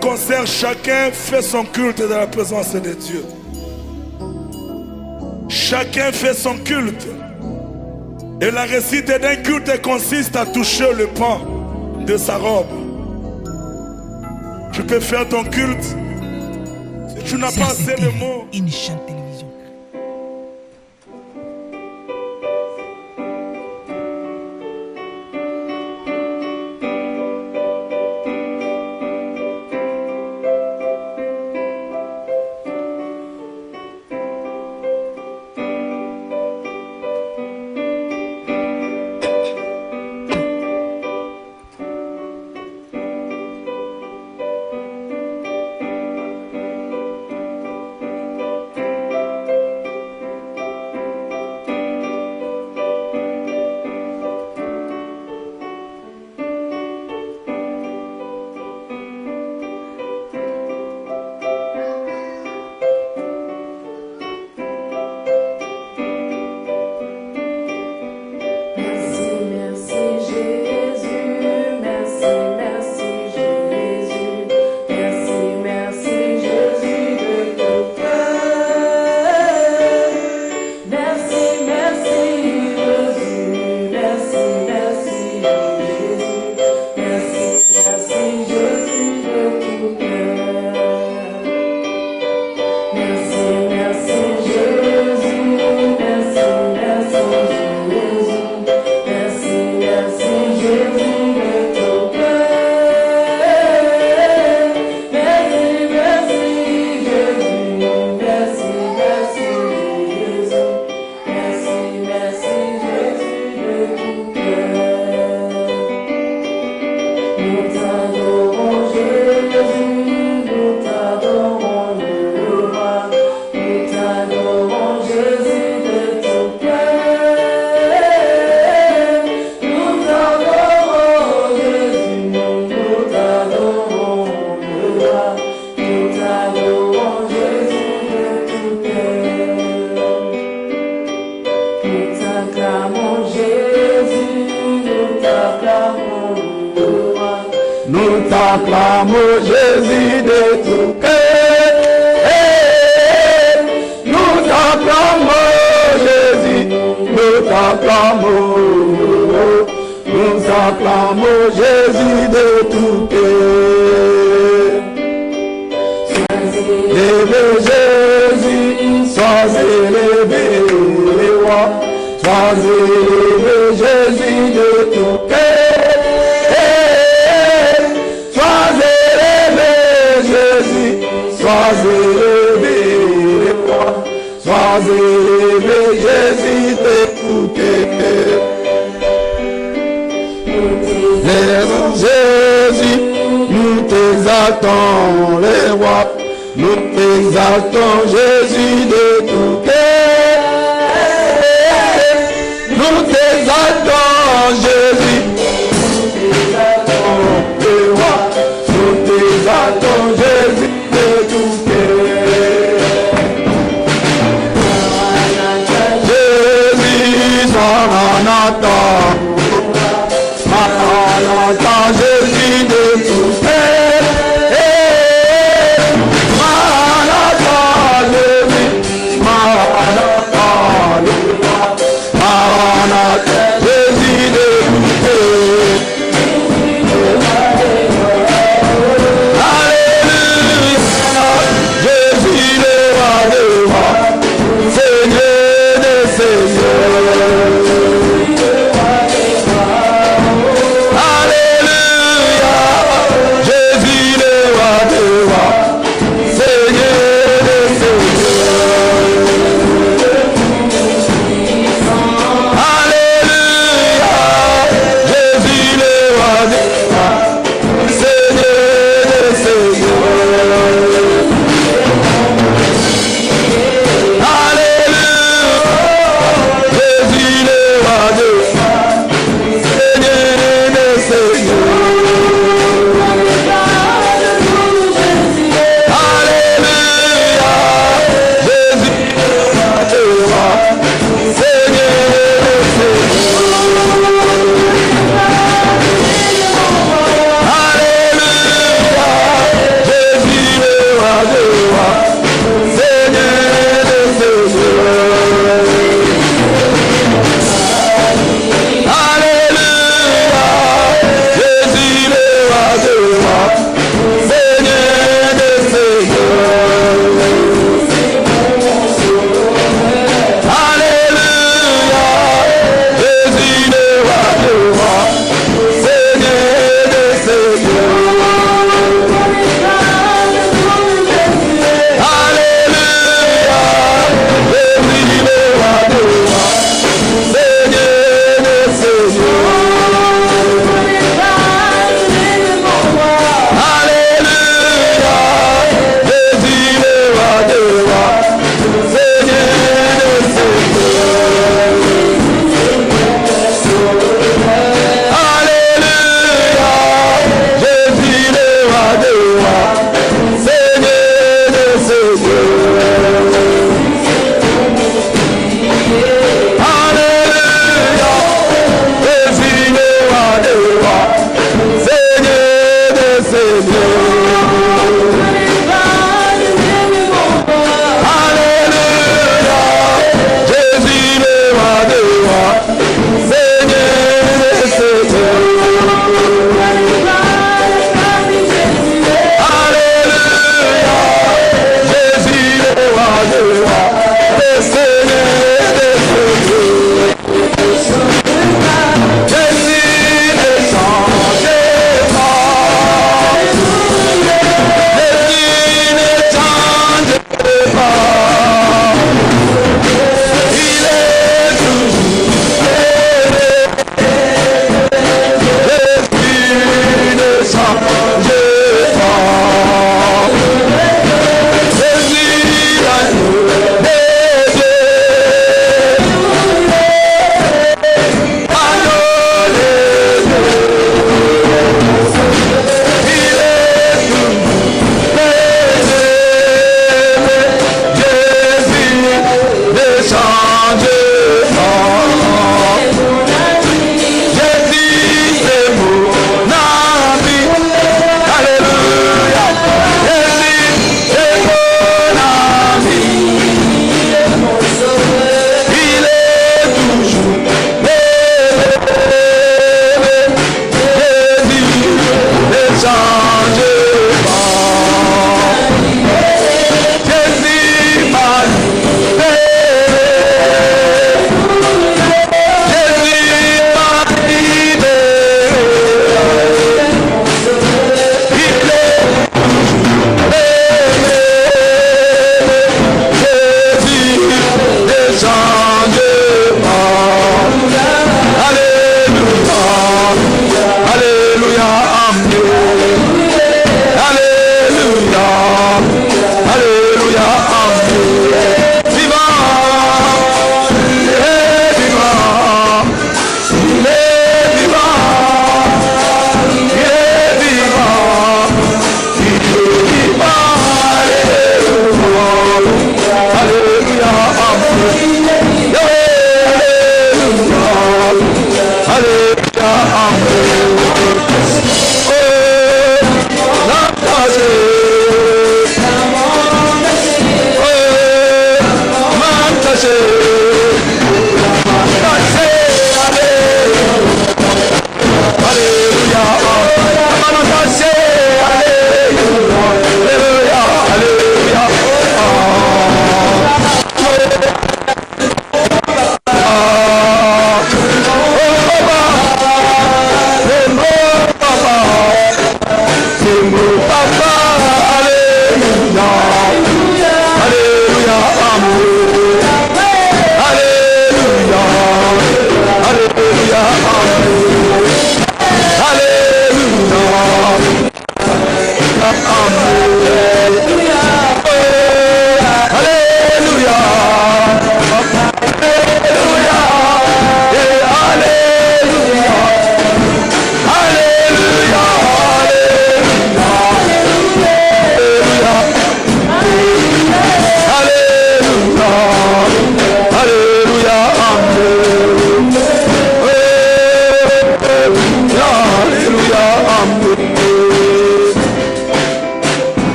Concert, chacun fait son culte dans la présence de Dieu. Chacun fait son culte. Et la récite d'un culte consiste à toucher le pan de sa robe. Tu peux faire ton culte. Si tu n'as pas assez de mots, une chaîne télévision. T'acclamons Jésus de tout cœur. Nous t'acclamons Jésus, nous t'acclamons. Nous acclamons Jésus de tout cœur. Élevé Jésus, sois élevé, roi. Sois élevé Jésus de tout cœur. Sois élevé, roi, sois élevé, Jésus de tout cœur. Lève Jésus, nous t'exaltons, les rois, nous t'exaltons, Jésus de tout cœur. Nous t'exaltons, Jésus, nous t'exaltons, les rois, nous t'exaltons, Jésus. Maranatha, Jésus de tout cœur. Maranatha, Jésus. Maranatha, Maranatha, Jésus de tout cœur. Alléluia.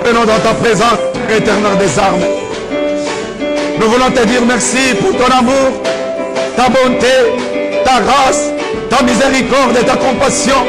Venons dans ta présence, éternel des armes. Nous voulons te dire merci pour ton amour, ta bonté, ta grâce, ta miséricorde et ta compassion.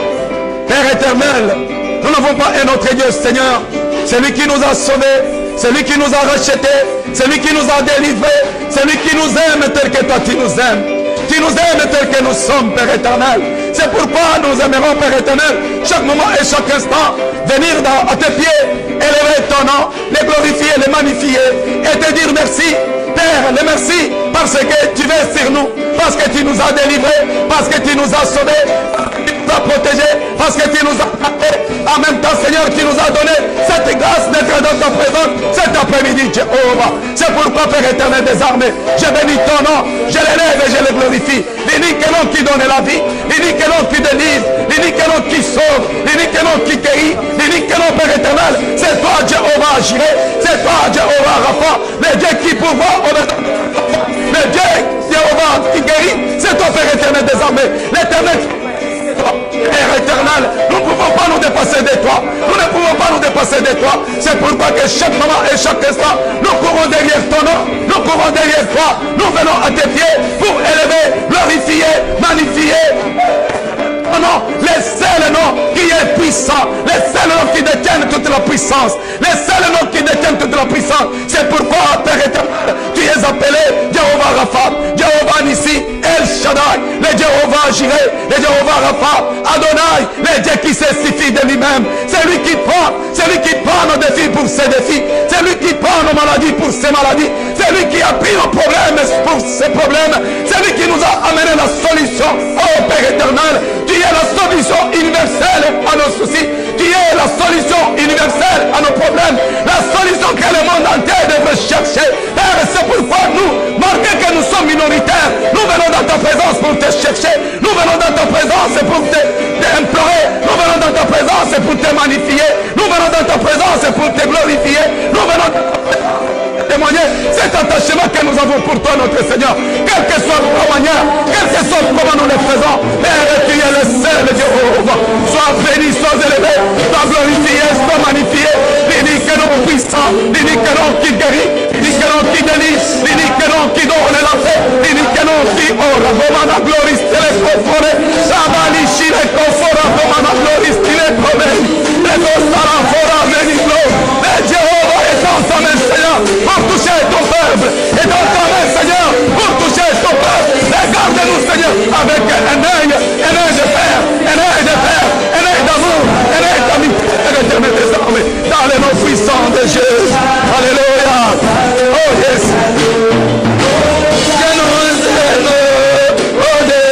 Père éternel, nous n'avons pas un autre Dieu, Seigneur. Celui qui nous a sauvés, celui qui nous a rachetés, celui qui nous a délivrés, celui qui nous aime tel que toi tu nous aimes. Tu nous aimes tel que nous sommes, Père éternel. C'est pourquoi nous aimerons, Père éternel, chaque moment et chaque instant, venir à tes pieds, élever ton nom, les glorifier, les magnifier et te dire merci. Père, les merci parce que tu veux sur nous, parce que tu nous as délivrés, parce que tu nous as sauvés, parce que tu nous as protégés, parce que tu nous as gardés. En même temps, Seigneur, tu nous as donné cette grâce d'être dans ta présence cet après-midi, Jéhovah. C'est pourquoi, Père éternel des armées, je bénis ton nom, je l'élève et je le glorifie. L'unique nom qui donne la vie, l'unique nom qui délivre, l'unique nom qui sauve, l'unique nom qui guérit, l'unique nom, Père éternel, c'est toi, Jéhovah Jireh, c'est toi, Jéhovah Rapha, le Dieu qui pourvoit, le Dieu Jéhovah qui guérit, c'est toi, Père éternel des armées, l'éternel. Père éternel, nous ne pouvons pas nous dépasser de toi. Nous ne pouvons pas nous dépasser de toi. C'est pourquoi que chaque moment et chaque instant, nous courons derrière ton nom, nous courons derrière toi. Nous venons à tes pieds pour élever, glorifier, magnifier. Oh non, les seuls noms qui est puissant, les seuls noms qui détiennent toute la puissance, les seuls noms qui détiennent toute la puissance. C'est pourquoi, Père éternel, tu es appelé Jéhovah Rapha, Jéhovah Nissi, El Shaddai, le Jéhovah Jireh, le Jéhovah Rapha, Adonai, le Dieu qui se suffit de lui-même. C'est lui qui prend nos défis pour ses défis, c'est lui qui prend nos maladies pour ses maladies, c'est lui qui a pris nos problèmes pour ses problèmes, c'est lui qui nous a amené la solution. Oh Père éternel, tu es la solution universelle à nos soucis, tu es la solution universelle à nos problèmes, la solution que le monde entier devrait chercher. Père, c'est pourquoi nous, malgré que nous sommes minoritaires, nous venons dans ta présence pour te chercher, nous venons dans ta présence pour t'implorer, nous venons dans ta présence pour te magnifier, nous venons dans ta présence pour te glorifier, nous venons témoigner cet attachement que nous avons pour toi, notre Seigneur, quelle que soit la manière, quelle que soit comment nous le faisons. Père, tu es le seul Jéhovah. Sois béni, sois élevé, sois glorifié, sois magnifié. L'unique nom puissant, l'unique nom qui guérit, l'unique nom qui délivre, l'unique nom qui donne la paix, l'unique nom qui ora, la gloire, stile confore, Sabali, Chile, confora, la gloire, stile promène, le dostara, fora, beniglo, le Jéhovah est dans ta main, Seigneur, pour toucher ton peuple, et dans ta main, Seigneur, pour toucher ton peuple. Regarde-nous, Seigneur, avec un œil de fer, un œil de fer, un œil d'amour, un œil d'amitié, éternel des armées, dans les noms puissants de Jésus. Alléluia. Oh yes. Que nous aimons, oh Dieu.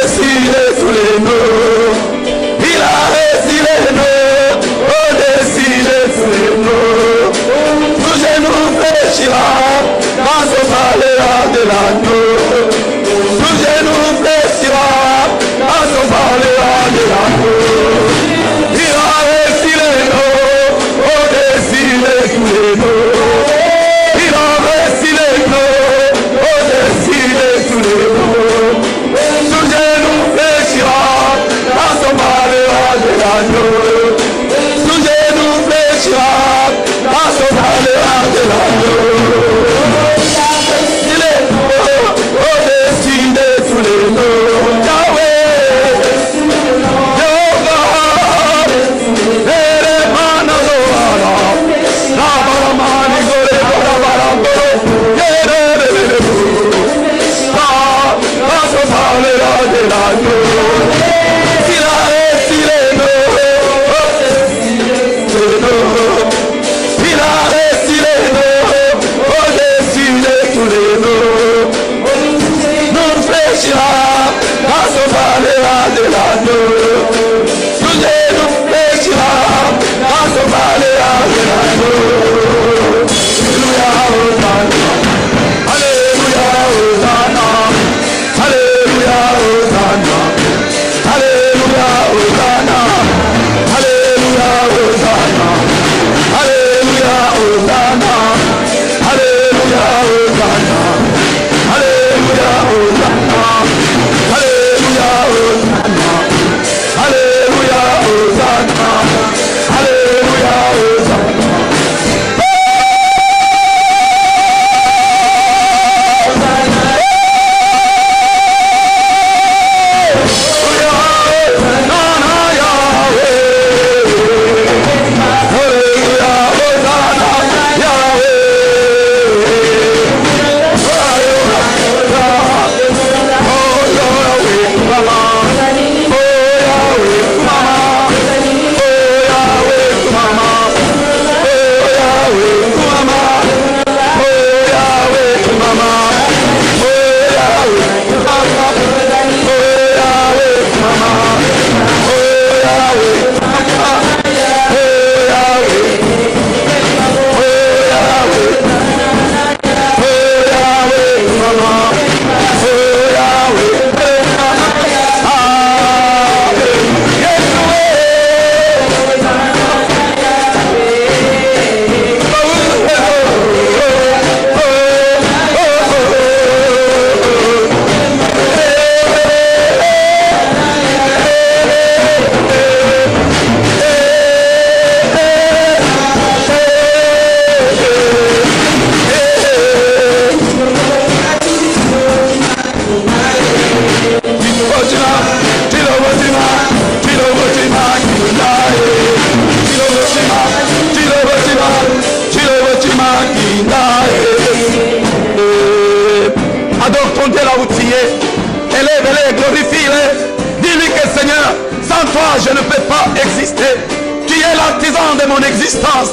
Adore ton Dieu là où tu es. Élève-les, glorifie-les. Dis-lui que Seigneur, sans toi je ne peux pas exister. Tu es l'artisan de mon existence.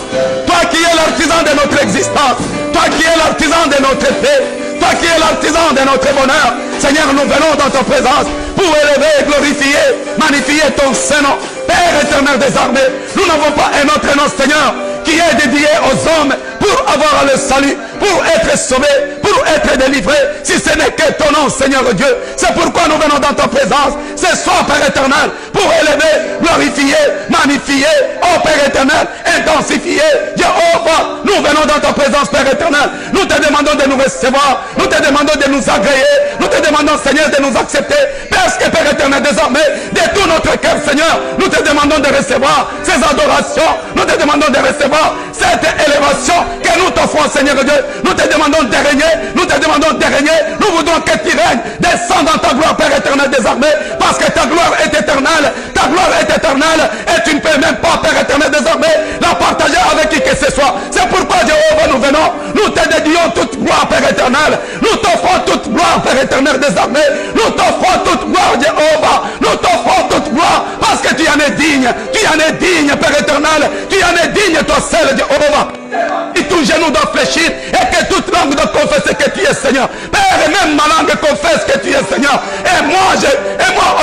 Toi qui es l'artisan de notre existence. Toi qui es l'artisan de notre paix. Toi qui es l'artisan de notre bonheur. Seigneur, nous venons dans ta présence pour élever, glorifier, magnifier ton Saint-Nom. Père éternel des armées, nous n'avons pas un autre nom, Seigneur, qui est dédié aux hommes pour avoir le salut, pour être sauvé, pour être délivré, si ce n'est que ton nom, Seigneur Dieu. C'est pourquoi nous venons dans ta présence ce soir, Père éternel, pour élever, glorifier, magnifier, oh Père éternel, intensifier. Jéhovah, nous venons dans ta présence, Père éternel. Nous te demandons de nous recevoir, nous te demandons de nous agréer, nous te demandons, Seigneur, de nous accepter. Parce que, Père éternel, désormais, de tout notre cœur, Seigneur, nous te demandons de recevoir ces adorations, nous te demandons de recevoir cette élévation que nous t'offrons, Seigneur Dieu. Nous te demandons de régner, nous te demandons de régner. Nous voudrons que tu règnes. Descends dans ta gloire, Père éternel des armées, parce que ta gloire est éternelle. Ta gloire est éternelle et tu ne peux même pas, Père éternel des armées, la partager avec qui que ce soit. C'est pourquoi, Jéhovah, nous venons, nous te dédions toute gloire, Père éternel. Nous t'offrons toute gloire, Père éternel des armées. Nous t'offrons toute gloire, Jéhovah. Nous t'offrons toute gloire parce que tu en es digne. Tu en es digne, Père éternel. Tu en es digne, toi seul, Jéhovah. Et tout genou doit fléchir et que toute langue doit confesser que tu es Seigneur. Père, et même ma langue confesse que tu es Seigneur. Et moi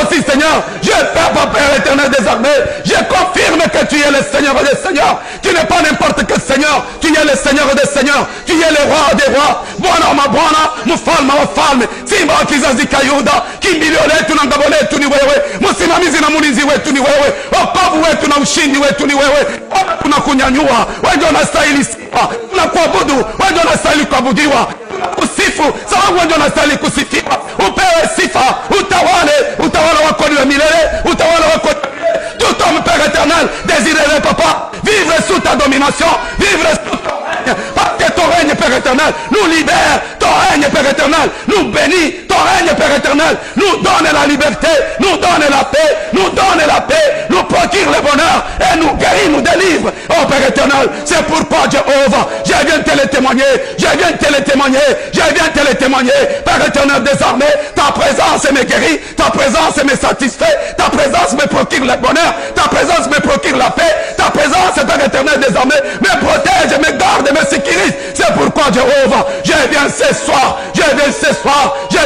aussi, Seigneur, je fais, Père éternel des armées, je confirme que tu es le Seigneur des Seigneurs. Tu n'es pas n'importe quel Seigneur. Tu es le Seigneur des Seigneurs. Tu es le roi des rois. Bwana ma bwana, mfalme wa falme. Simba wa kizazi kayuda, kimbilio letu na ngabo letu ni wewe. Msimamizi na mulinzi wetu ni wewe. Wokovu wetu na ushindi wetu ni wewe. Tunakunyanyua, wewe ndio unastahili sifa. Tunakuabudu, wewe ndio unastahili kuabudiwa. Kusifu, sababu wewe ndio unastahili kusifiwa. Upewe sifa, utawala wako ni wa milele, utawala wako tout homme, Père éternel, désirerait, Papa, vivre sous ta domination, vivre sous ton règne, parce que ton règne, Père éternel, nous libère, ton règne, Père éternel, nous bénit, ton règne, Père éternel, nous donne la liberté, nous donne la paix, nous donne la paix, nous procure le bonheur, et nous guérit, nous délivre, oh Père éternel, c'est pourquoi, Jéhovah, je viens te le témoigner, je viens te le témoigner, je viens te le témoigner, Père éternel des armées, ta présence me guérit, ta présence me satisfait, ta présence me procure le bonheur, ta présence me procure la paix, ta présence, Père éternel des armées, me protège, me garde, me sécurise. C'est pourquoi, Jéhovah, je viens ce soir, je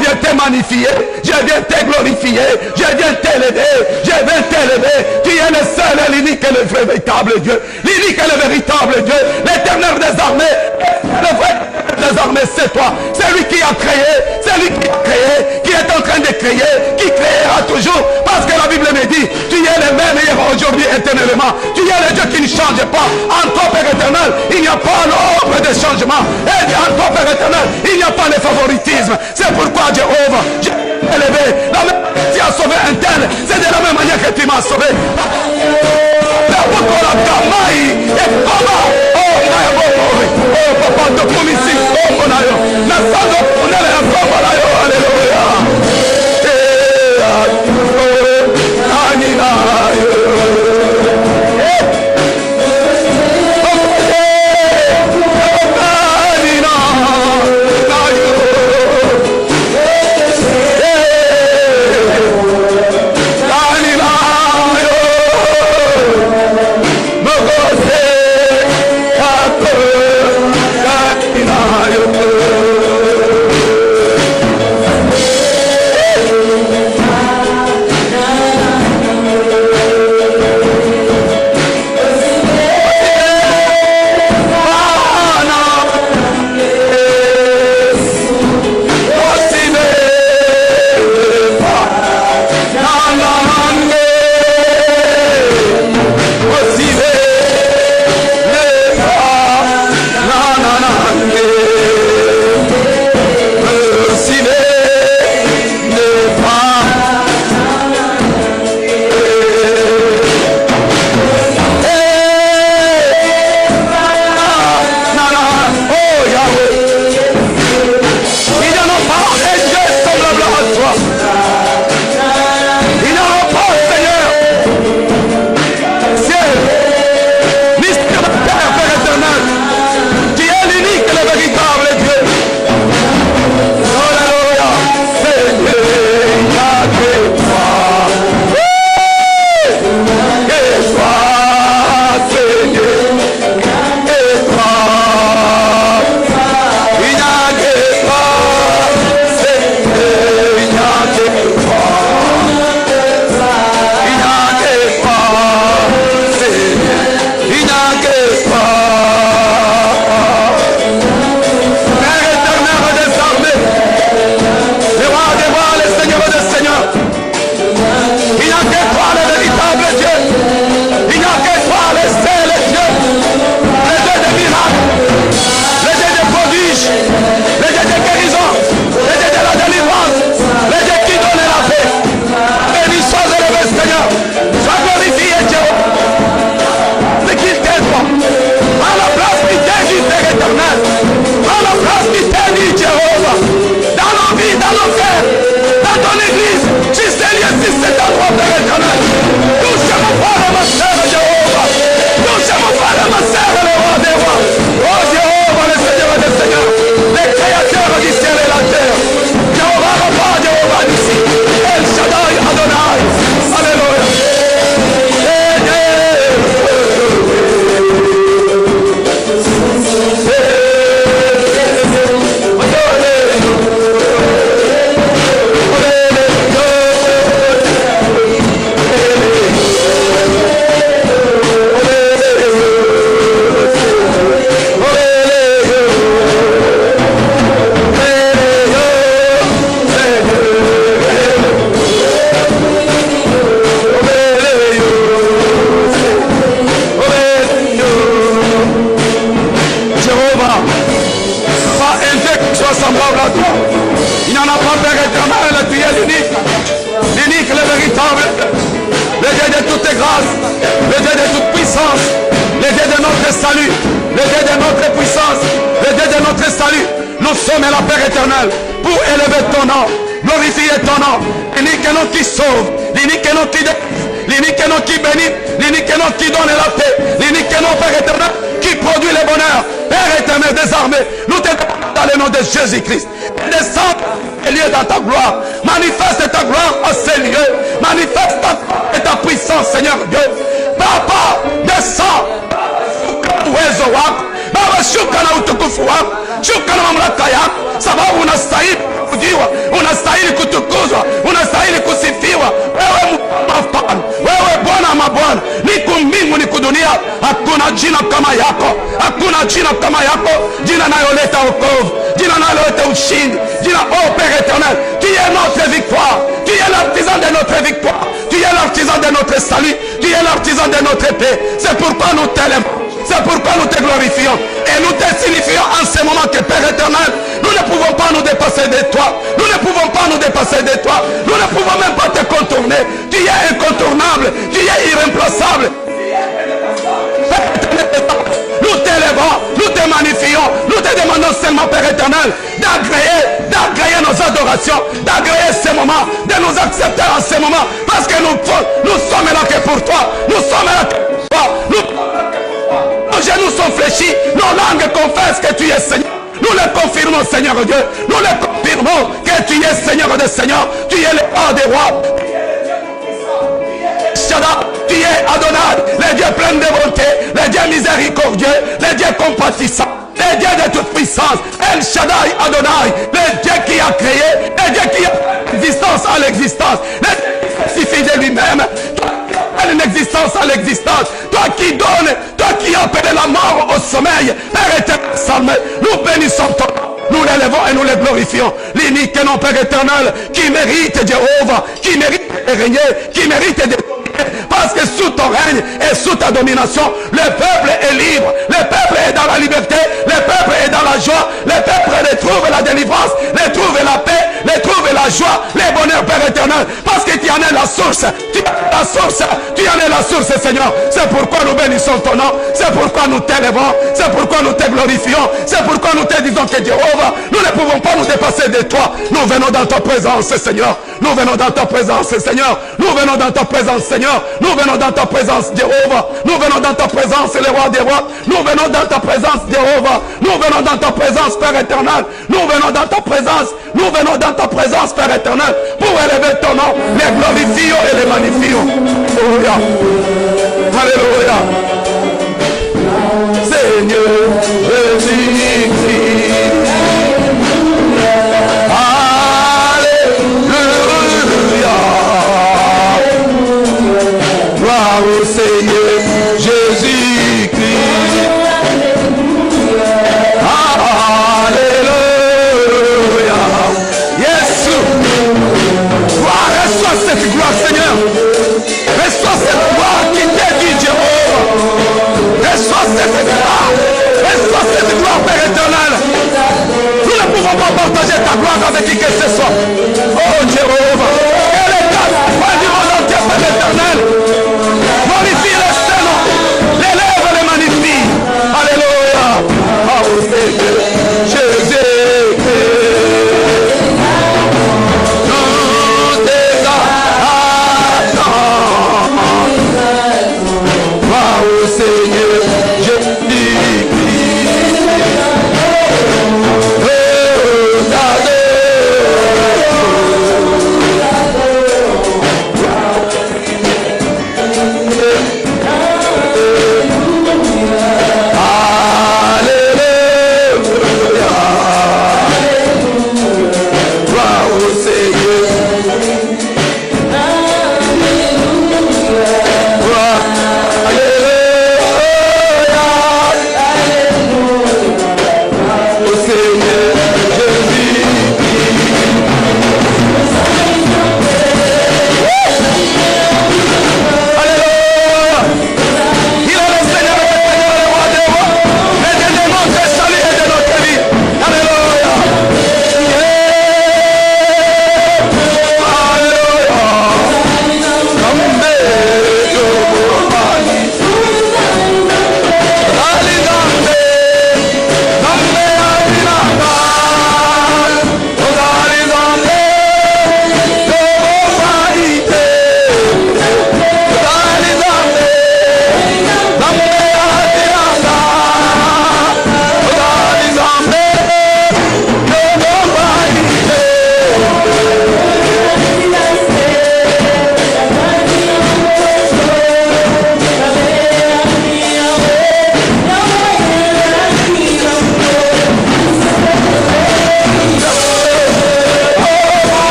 viens te magnifier, je viens te glorifier, je viens t'élever, je viens t'élever. Tu es le seul et l'unique et le véritable Dieu, l'unique et le véritable Dieu, l'éternel des armées, le vrai des armées, c'est toi, c'est lui qui a créé, c'est lui qui a créé, qui est en train de créer, qui créera toujours, parce que la Bible me dit, tu es le même hier, aujourd'hui, éternellement. Tu es le Dieu qui ne change pas. En toi, Père éternel, il n'y a pas l'ombre de changement. Et en toi, Père éternel, il n'y a pas de favoritisme. C'est pourquoi, Jéhovah, j'ai élevé. La même manière que tu as sauvé un tel, c'est de la même manière que tu m'as sauvé. Oh, papa, te promis, oh, la sangue, on est là, alléluia. puissance, le Dieu de notre salut, le Dieu de notre puissance, le Dieu de notre salut. Nous sommes la Père éternel pour élever ton nom, glorifier ton nom. L'unique nom qui sauve, l'unique nom qui délivre, l'unique nom qui bénit, l'unique nom qui donne la paix, l'unique nom, Père éternel, qui produit le bonheur. Père éternel des armées, nous te demandons dans le nom de Jésus-Christ, descends et lieu dans ta gloire, manifeste ta gloire en ces lieux, manifeste ta puissance, Seigneur Dieu. Papa, descends, uwezo wako Baba, shuka na utukufu wako, shuka na mamlaka yako, sababu unastahili kujiwa, unastahili kutukuzwa, unastahili kusifiwa. Wewe mfalme, wewe Bwana mabwana, niku mbingu niku dunia, hakuna jina kama yako, hakuna jina kama yako, jina nayoleta wokovu, jina nayoleta ushindi, jina oh Père éternel, tu es notre victoire, tu es l'artisan de notre victoire, tu es l'artisan de notre salut, tu es l'artisan de notre paix. C'est pourquoi nous t'aimons, c'est pourquoi nous te glorifions et nous te signifions en ce moment que Père éternel, nous ne pouvons pas nous dépasser de toi, nous ne pouvons pas nous dépasser de toi, nous ne pouvons même pas te contourner. Tu es incontournable, tu es irremplaçable. Nous t'élevons, nous te magnifions, nous te demandons seulement, Père éternel, d'agréer nos adorations, d'agréer ces moments, de nous accepter en ce moment, parce que nous sommes là que pour toi, nous sommes là que pour toi, nos genoux sont fléchis, nos langues confessent que tu es Seigneur. Nous le confirmons, Seigneur Dieu, nous le confirmons que tu es Seigneur des Seigneurs, tu es le roi des rois. Tu es Adonai, le Dieu plein de bonté, le Dieu miséricordieux, le Dieu compatissant, le Dieu de toute puissance, El Shaddai Adonai, le Dieu qui a créé, le Dieu qui a l'existence à l'existence, le Dieu qui suffit de lui-même, une existence à l'existence, toi qui donnes, toi qui appelles la mort au sommeil, Père éternel, nous bénissons ton nom. Nous l'élevons et nous le glorifions. L'unique nom, Père éternel, qui mérite Jéhovah, qui mérite de régner, qui mérite de dominer. Parce que sous ton règne et sous ta domination, le peuple est libre, le peuple est dans la liberté, le peuple est dans la joie, le peuple retrouve la délivrance, retrouve la paix, retrouve la joie, le bonheur, Père éternel. Parce que tu en es la source, tu en es la source, tu en es la source, Seigneur. C'est pourquoi nous bénissons ton nom, c'est pourquoi nous t'élevons, c'est pourquoi nous te glorifions, c'est pourquoi nous te disons que Jéhovah, nous ne pouvons pas nous dépasser de toi. Nous venons dans ta présence, Seigneur. Nous venons dans ta présence, Seigneur. Nous venons dans ta présence, Seigneur. Nous venons dans ta présence, Jéhovah. Nous venons dans ta présence, le roi des rois. Nous venons dans ta présence, Jéhovah. Nous venons dans ta présence, Père éternel. Nous venons dans ta présence. Nous venons dans ta présence, Père éternel, pour élever ton nom, les glorifions et les magnifions. Alléluia. Alléluia. Seigneur Jésus-Christ. Gloire au Seigneur Jésus-Christ. Alléluia. Yes. Gloire, reçois cette gloire, Seigneur. Reçois cette gloire qui t'est dit, Jéhovah. Reçois cette gloire. Reçois cette gloire, Père éternel. Nous ne pouvons pas partager ta gloire avec qui que ce soit. Oh Jéhovah. Elle est ta gloire du monde entier, Père éternel. Glorifie le Seigneur. L'élève et le magnifie. Alléluia. Oh Seigneur Jésus-Christ. Nous t'exaltons. Oh Seigneur Jésus-Christ.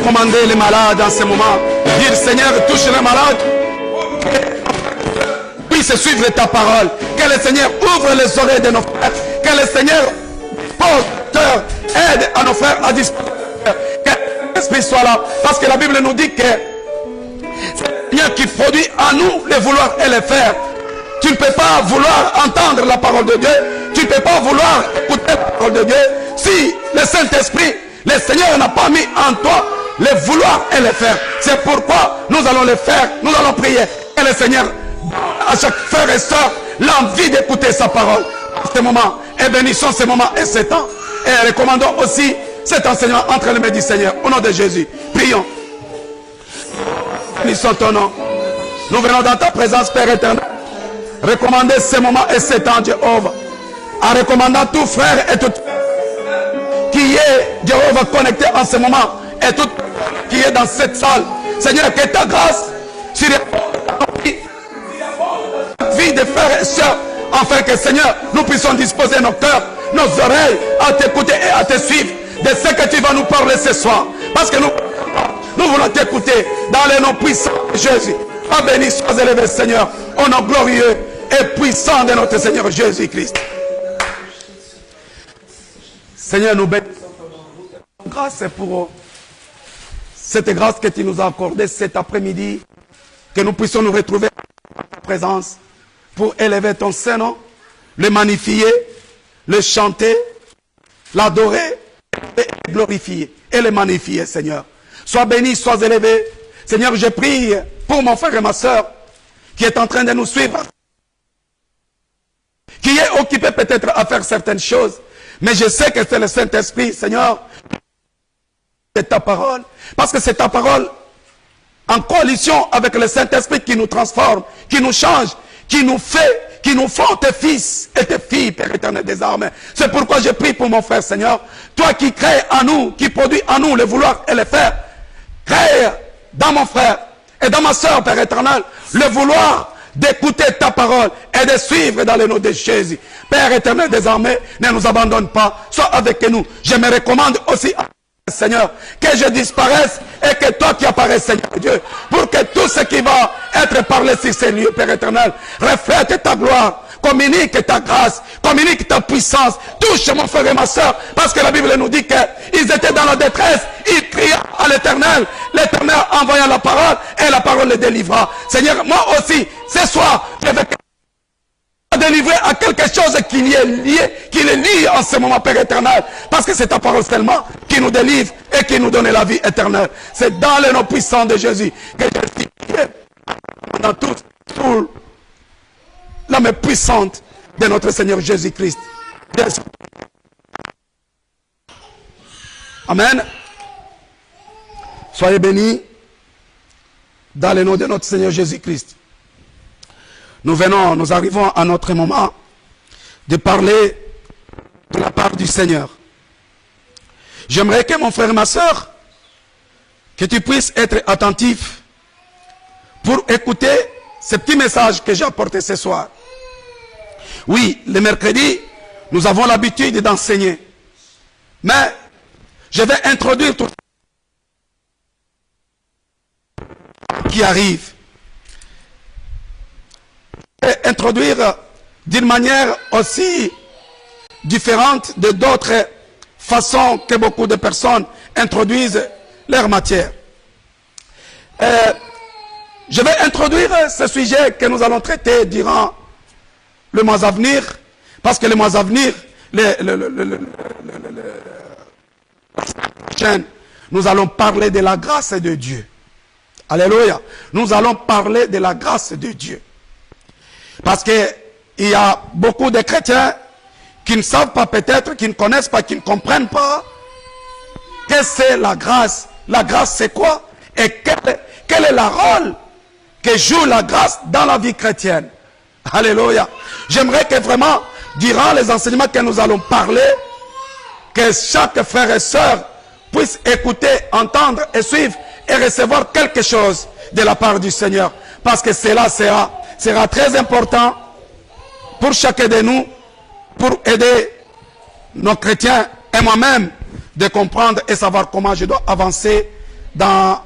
recommander les malades en ce moment. Dire Seigneur, touche les malades. Puisse suivre ta parole. Que le Seigneur ouvre les oreilles de nos frères. Que le Seigneur porteur aide à nos frères à disposer. Que l'Esprit soit là. Parce que la Bible nous dit que c'est le Seigneur qui produit en nous les vouloir et les faire. Tu ne peux pas vouloir entendre la parole de Dieu. Tu ne peux pas vouloir écouter la parole de Dieu. Si le Saint-Esprit, le Seigneur n'a pas mis en toi les vouloir et les faire. C'est pourquoi nous allons les faire. Nous allons prier. Et le Seigneur à chaque frère et soeur l'envie d'écouter sa parole. Ce moment, et bénissons ce moment et ce temps. Et recommandons aussi cet enseignement entre les mains du Seigneur. Au nom de Jésus, prions. Bénissons ton nom. Nous venons dans ta présence, Père éternel. Recommander ce moment et ce temps, Jéhovah. En recommandant tout frère et tout qui est, Jéhovah, connecté en ce moment. Et tout qui est dans cette salle. Seigneur, que ta grâce sur vie de frères et sœurs, afin que Seigneur, nous puissions disposer nos cœurs, nos oreilles à t'écouter et à te suivre de ce que tu vas nous parler ce soir. Parce que nous voulons t'écouter dans les noms puissants de Jésus. Ah, béni sois élevé, Seigneur, au nom glorieux et puissant de notre Seigneur Jésus-Christ. Seigneur, nous bénissons grâce pour cette grâce que tu nous as accordée cet après-midi, que nous puissions nous retrouver en ta présence pour élever ton Saint-Nom, le magnifier, le chanter, l'adorer et le glorifier et le magnifier, Seigneur. Sois béni, sois élevé. Seigneur, je prie pour mon frère et ma soeur qui est en train de nous suivre, qui est occupé peut-être à faire certaines choses, mais je sais que c'est le Saint-Esprit, Seigneur, c'est ta parole, parce que c'est ta parole en coalition avec le Saint-Esprit qui nous transforme, qui nous change, qui nous fait, qui nous font tes fils et tes filles, Père éternel des armées. C'est pourquoi je prie pour mon frère, Seigneur, toi qui crées en nous, qui produis en nous le vouloir et le faire, crée dans mon frère et dans ma soeur, Père éternel, le vouloir d'écouter ta parole et de suivre dans le nom de Jésus. Père éternel des armées, ne nous abandonne pas, sois avec nous. Je me recommande aussi à Seigneur, que je disparaisse et que toi qui apparaisses, Seigneur Dieu, pour que tout ce qui va être parlé sur ces lieux, Père éternel, reflète ta gloire, communique ta grâce, communique ta puissance, touche mon frère et ma soeur, parce que la Bible nous dit qu'ils étaient dans la détresse, ils criaient à l'Éternel, l'Éternel envoya la parole et la parole les délivra. Seigneur, moi aussi, ce soir, je vais délivrer à quelque chose qui est lié en ce moment, Père éternel, parce que c'est ta parole seulement qui nous délivre et qui nous donne la vie éternelle. C'est dans le nom puissant de Jésus que je suis dans toute l'âme puissante de notre Seigneur Jésus-Christ. Amen. Soyez bénis dans le nom de notre Seigneur Jésus-Christ. Nous arrivons à notre moment de parler de la part du Seigneur. J'aimerais que mon frère et ma soeur, que tu puisses être attentif pour écouter ce petit message que j'ai apporté ce soir. Oui, le mercredi, nous avons l'habitude d'enseigner. Mais je vais introduire tout ce qui arrive. Et introduire d'une manière aussi différente de d'autres façons que beaucoup de personnes introduisent leur matière. Je vais introduire ce sujet que nous allons traiter durant le mois à venir, parce que le mois à venir, nous allons parler de la grâce de Dieu. Alléluia. Nous allons parler de la grâce de Dieu. Parce qu'il y a beaucoup de chrétiens qui ne savent pas peut-être, qui ne connaissent pas, qui ne comprennent pas que c'est la grâce. La grâce c'est quoi? Et quel est le rôle que joue la grâce dans la vie chrétienne? Alléluia. J'aimerais que vraiment, durant les enseignements que nous allons parler, que chaque frère et sœur puisse écouter, entendre et suivre et recevoir quelque chose de la part du Seigneur. Parce que cela sera très important pour chacun de nous, pour aider nos chrétiens et moi-même de comprendre et savoir comment je dois avancer dans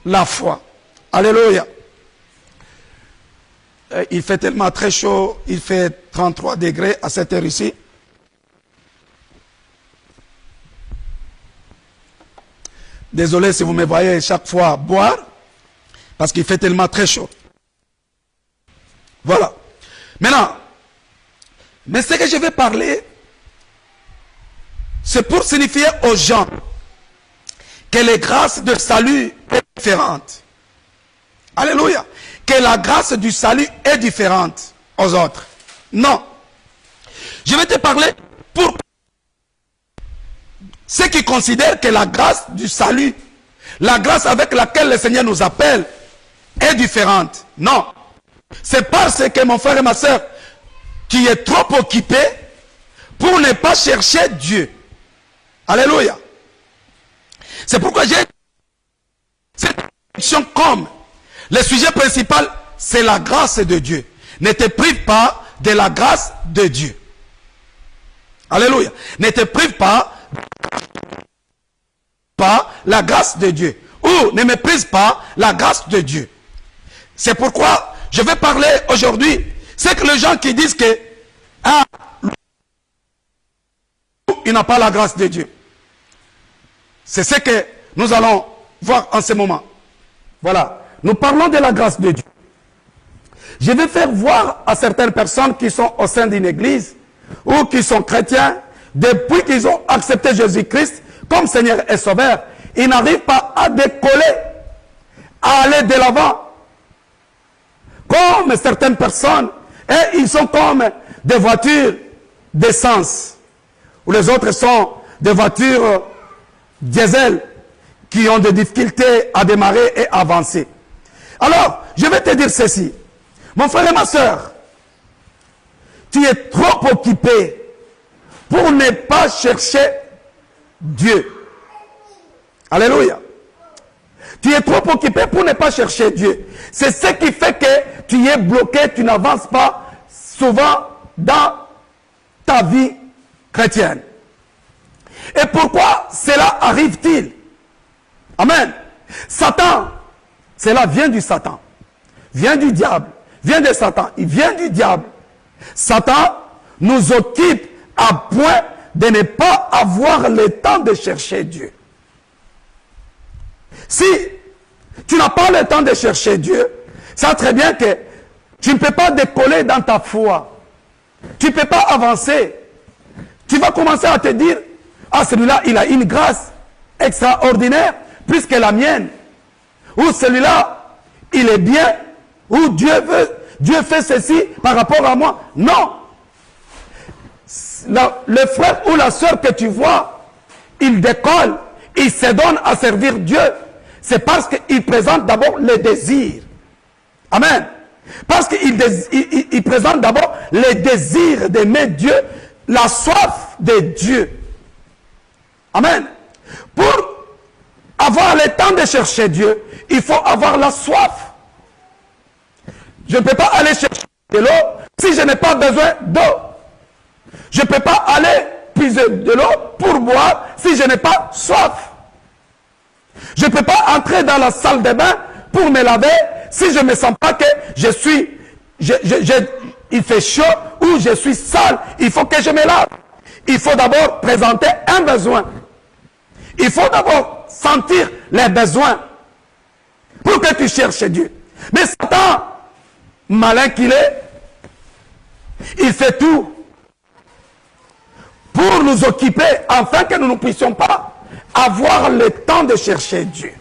la foi. Alléluia. Il fait tellement très chaud, il fait 33 degrés à cette heure ici. Désolé si vous me voyez chaque fois boire, parce qu'il fait tellement très chaud. Voilà. Maintenant, mais ce que je vais parler, c'est pour signifier aux gens que les grâces de salut sont différentes. Alléluia. Que la grâce du salut est différente aux autres. Non. Je vais te parler pour ceux qui considèrent que la grâce du salut, la grâce avec laquelle le Seigneur nous appelle, est différente. Non. C'est parce que mon frère et ma soeur, qui est trop occupé pour ne pas chercher Dieu. Alléluia. C'est pourquoi j'ai cette introduction comme le sujet principal, c'est la grâce de Dieu. Ne te prive pas de la grâce de Dieu. Alléluia. Ne te prive pas la grâce de Dieu. Ou ne méprise pas la grâce de Dieu. C'est pourquoi je vais parler aujourd'hui. C'est que les gens qui disent que il n'a pas la grâce de Dieu. C'est ce que nous allons voir en ce moment. Voilà. Nous parlons de la grâce de Dieu. Je vais faire voir à certaines personnes qui sont au sein d'une église ou qui sont chrétiens, depuis qu'ils ont accepté Jésus-Christ comme Seigneur et Sauveur, ils n'arrivent pas à décoller, à aller de l'avant. Comme certaines personnes, et ils sont comme des voitures d'essence, ou les autres sont des voitures diesel qui ont des difficultés à démarrer et avancer. Alors, je vais te dire ceci. Mon frère et ma soeur, tu es trop occupé pour ne pas chercher Dieu. Alléluia. Tu es trop occupé pour ne pas chercher Dieu. C'est ce qui fait que tu es bloqué, tu n'avances pas souvent dans ta vie chrétienne. Et pourquoi cela arrive-t-il? Amen. Satan, cela vient du Satan, vient du diable, vient de Satan, il vient du diable. Satan nous occupe à point de ne pas avoir le temps de chercher Dieu. Si tu n'as pas le temps de chercher Dieu, c'est très bien que tu ne peux pas décoller dans ta foi. Tu ne peux pas avancer. Tu vas commencer à te dire, ah, celui-là, il a une grâce extraordinaire, plus que la mienne. Ou celui-là, il est bien. Ou Dieu fait ceci par rapport à moi. Non. Le frère ou la soeur que tu vois, il décolle, il se donne à servir Dieu. C'est parce qu'il présente d'abord le désir. Amen. Parce qu'il présente d'abord le désir d'aimer Dieu, la soif de Dieu. Amen. Pour avoir le temps de chercher Dieu, il faut avoir la soif. Je ne peux pas aller chercher de l'eau si je n'ai pas besoin d'eau. Je ne peux pas aller puiser de l'eau pour boire si je n'ai pas soif. Je ne peux pas entrer dans la salle de bain pour me laver si je ne me sens pas que il fait chaud ou je suis sale. Il faut que je me lave. Il faut d'abord présenter un besoin. Il faut d'abord sentir les besoins pour que tu cherches Dieu. Mais Satan, malin qu'il est, il fait tout pour nous occuper afin que nous ne puissions pas avoir le temps de chercher Dieu.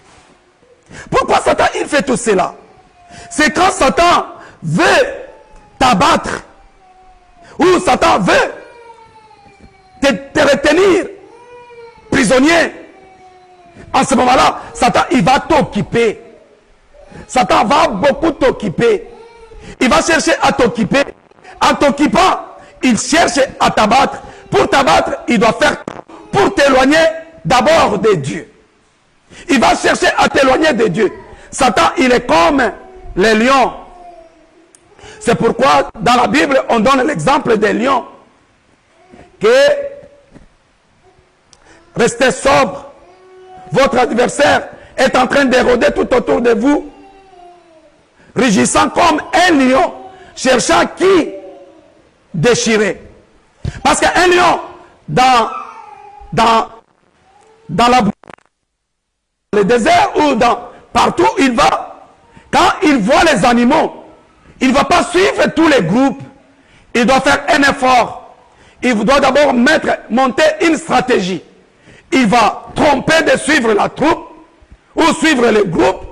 Pourquoi Satan il fait tout cela? C'est quand Satan veut t'abattre ou Satan veut te retenir prisonnier. En ce moment-là, Satan il va t'occuper. Satan va beaucoup t'occuper. Il va chercher à t'occuper. En t'occupant, il cherche à t'abattre. Pour t'abattre, il doit faire pour t'éloigner d'abord de Dieu. Il va chercher à t'éloigner de Dieu. Satan, il est comme les lions. C'est pourquoi dans la Bible, on donne l'exemple des lions. Que restez sobre. Votre adversaire, est en train d'éroder tout autour de vous, rugissant comme un lion, cherchant qui déchirer. Parce qu'un lion, dans le désert ou partout où il va, quand il voit les animaux, il ne va pas suivre tous les groupes. Il doit faire un effort. Il doit d'abord monter une stratégie. Il va tromper de suivre la troupe ou suivre le groupe.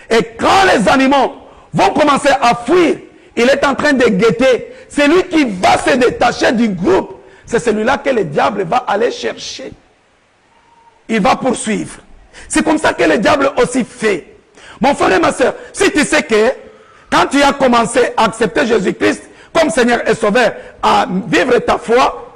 Et quand les animaux vont commencer à fuir, il est en train de guetter. Celui qui va se détacher du groupe, c'est celui-là que le diable va aller chercher. Il va poursuivre. C'est comme ça que le diable aussi fait. Mon frère et ma soeur, si tu sais que quand tu as commencé à accepter Jésus-Christ comme Seigneur et Sauveur, à vivre ta foi,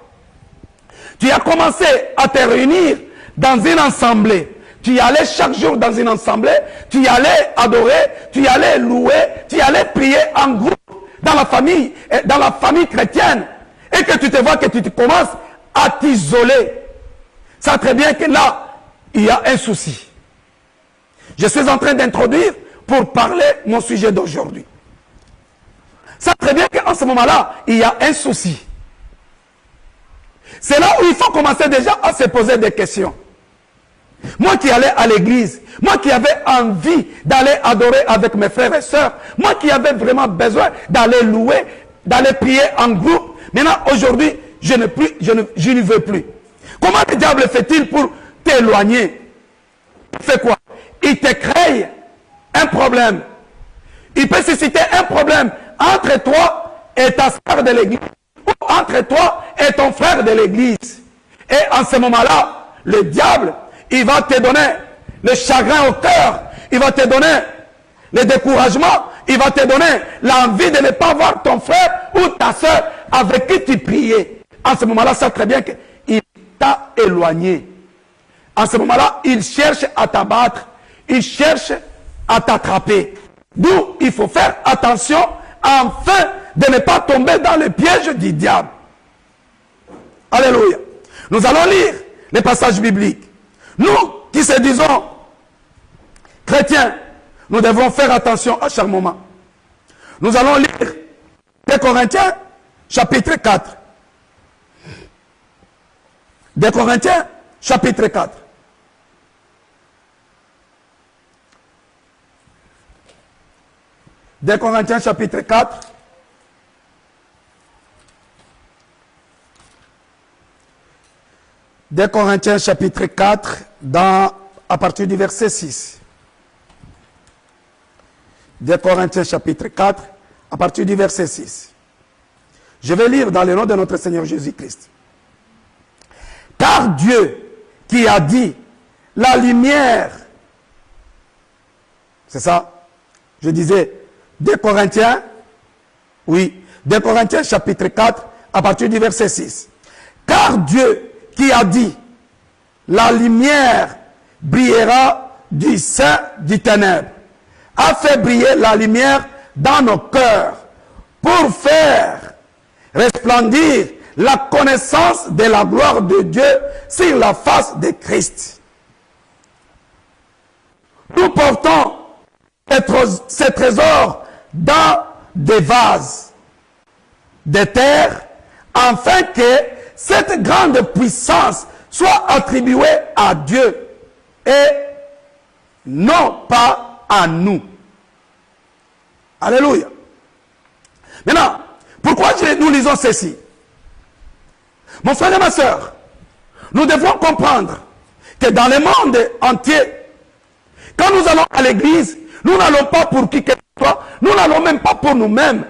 tu as commencé à te réunir dans une assemblée. Tu y allais chaque jour dans une assemblée, tu y allais adorer, tu y allais louer, tu y allais prier en groupe dans la famille chrétienne, et que tu te vois que tu commences à t'isoler. Ça très bien que là, il y a un souci. Je suis en train d'introduire pour parler mon sujet d'aujourd'hui. Ça très bien qu'en ce moment-là, il y a un souci. C'est là où il faut commencer déjà à se poser des questions. Moi qui allais à l'église, moi qui avais envie d'aller adorer avec mes frères et sœurs, moi qui avais vraiment besoin d'aller louer, d'aller prier en groupe, maintenant aujourd'hui, je ne veux plus. Comment le diable fait-il pour t'éloigner? Il fait quoi? Il te crée un problème. Il peut susciter un problème entre toi et ta sœur de l'église, ou entre toi et ton frère de l'église. Et en ce moment-là, le diable, il va te donner le chagrin au cœur, il va te donner le découragement, il va te donner l'envie de ne pas voir ton frère ou ta soeur avec qui tu priais. En ce moment-là, ça très bien qu'il t'a éloigné. En ce moment-là, il cherche à t'abattre, il cherche à t'attraper. D'où il faut faire attention afin de ne pas tomber dans le piège du diable. Alléluia. Nous allons lire les passages bibliques. Nous qui se disons chrétiens, nous devons faire attention à chaque moment. Nous allons lire 2 Corinthiens chapitre 4. 2 Corinthiens chapitre 4. Deux Corinthiens chapitre 4. Deux Corinthiens chapitre 4, à partir du verset 6. 2 Corinthiens chapitre 4, à partir du verset 6. Je vais lire dans le nom de notre Seigneur Jésus-Christ. Car Dieu qui a dit, la lumière, c'est ça, je disais, 2 Corinthiens, oui, 2 Corinthiens chapitre 4, à partir du verset 6. Car Dieu qui a dit, la lumière brillera du sein du ténèbre, a fait briller la lumière dans nos cœurs pour faire resplendir la connaissance de la gloire de Dieu sur la face de Christ. Nous portons ces trésors dans des vases de terre afin que cette grande puissance soit attribuée à Dieu et non pas à nous. Alléluia. Maintenant, pourquoi nous lisons ceci? Mon frère et ma soeur, nous devons comprendre que dans le monde entier, quand nous allons à l'église, nous n'allons pas pour qui que ce soit, nous n'allons même pas pour nous-mêmes.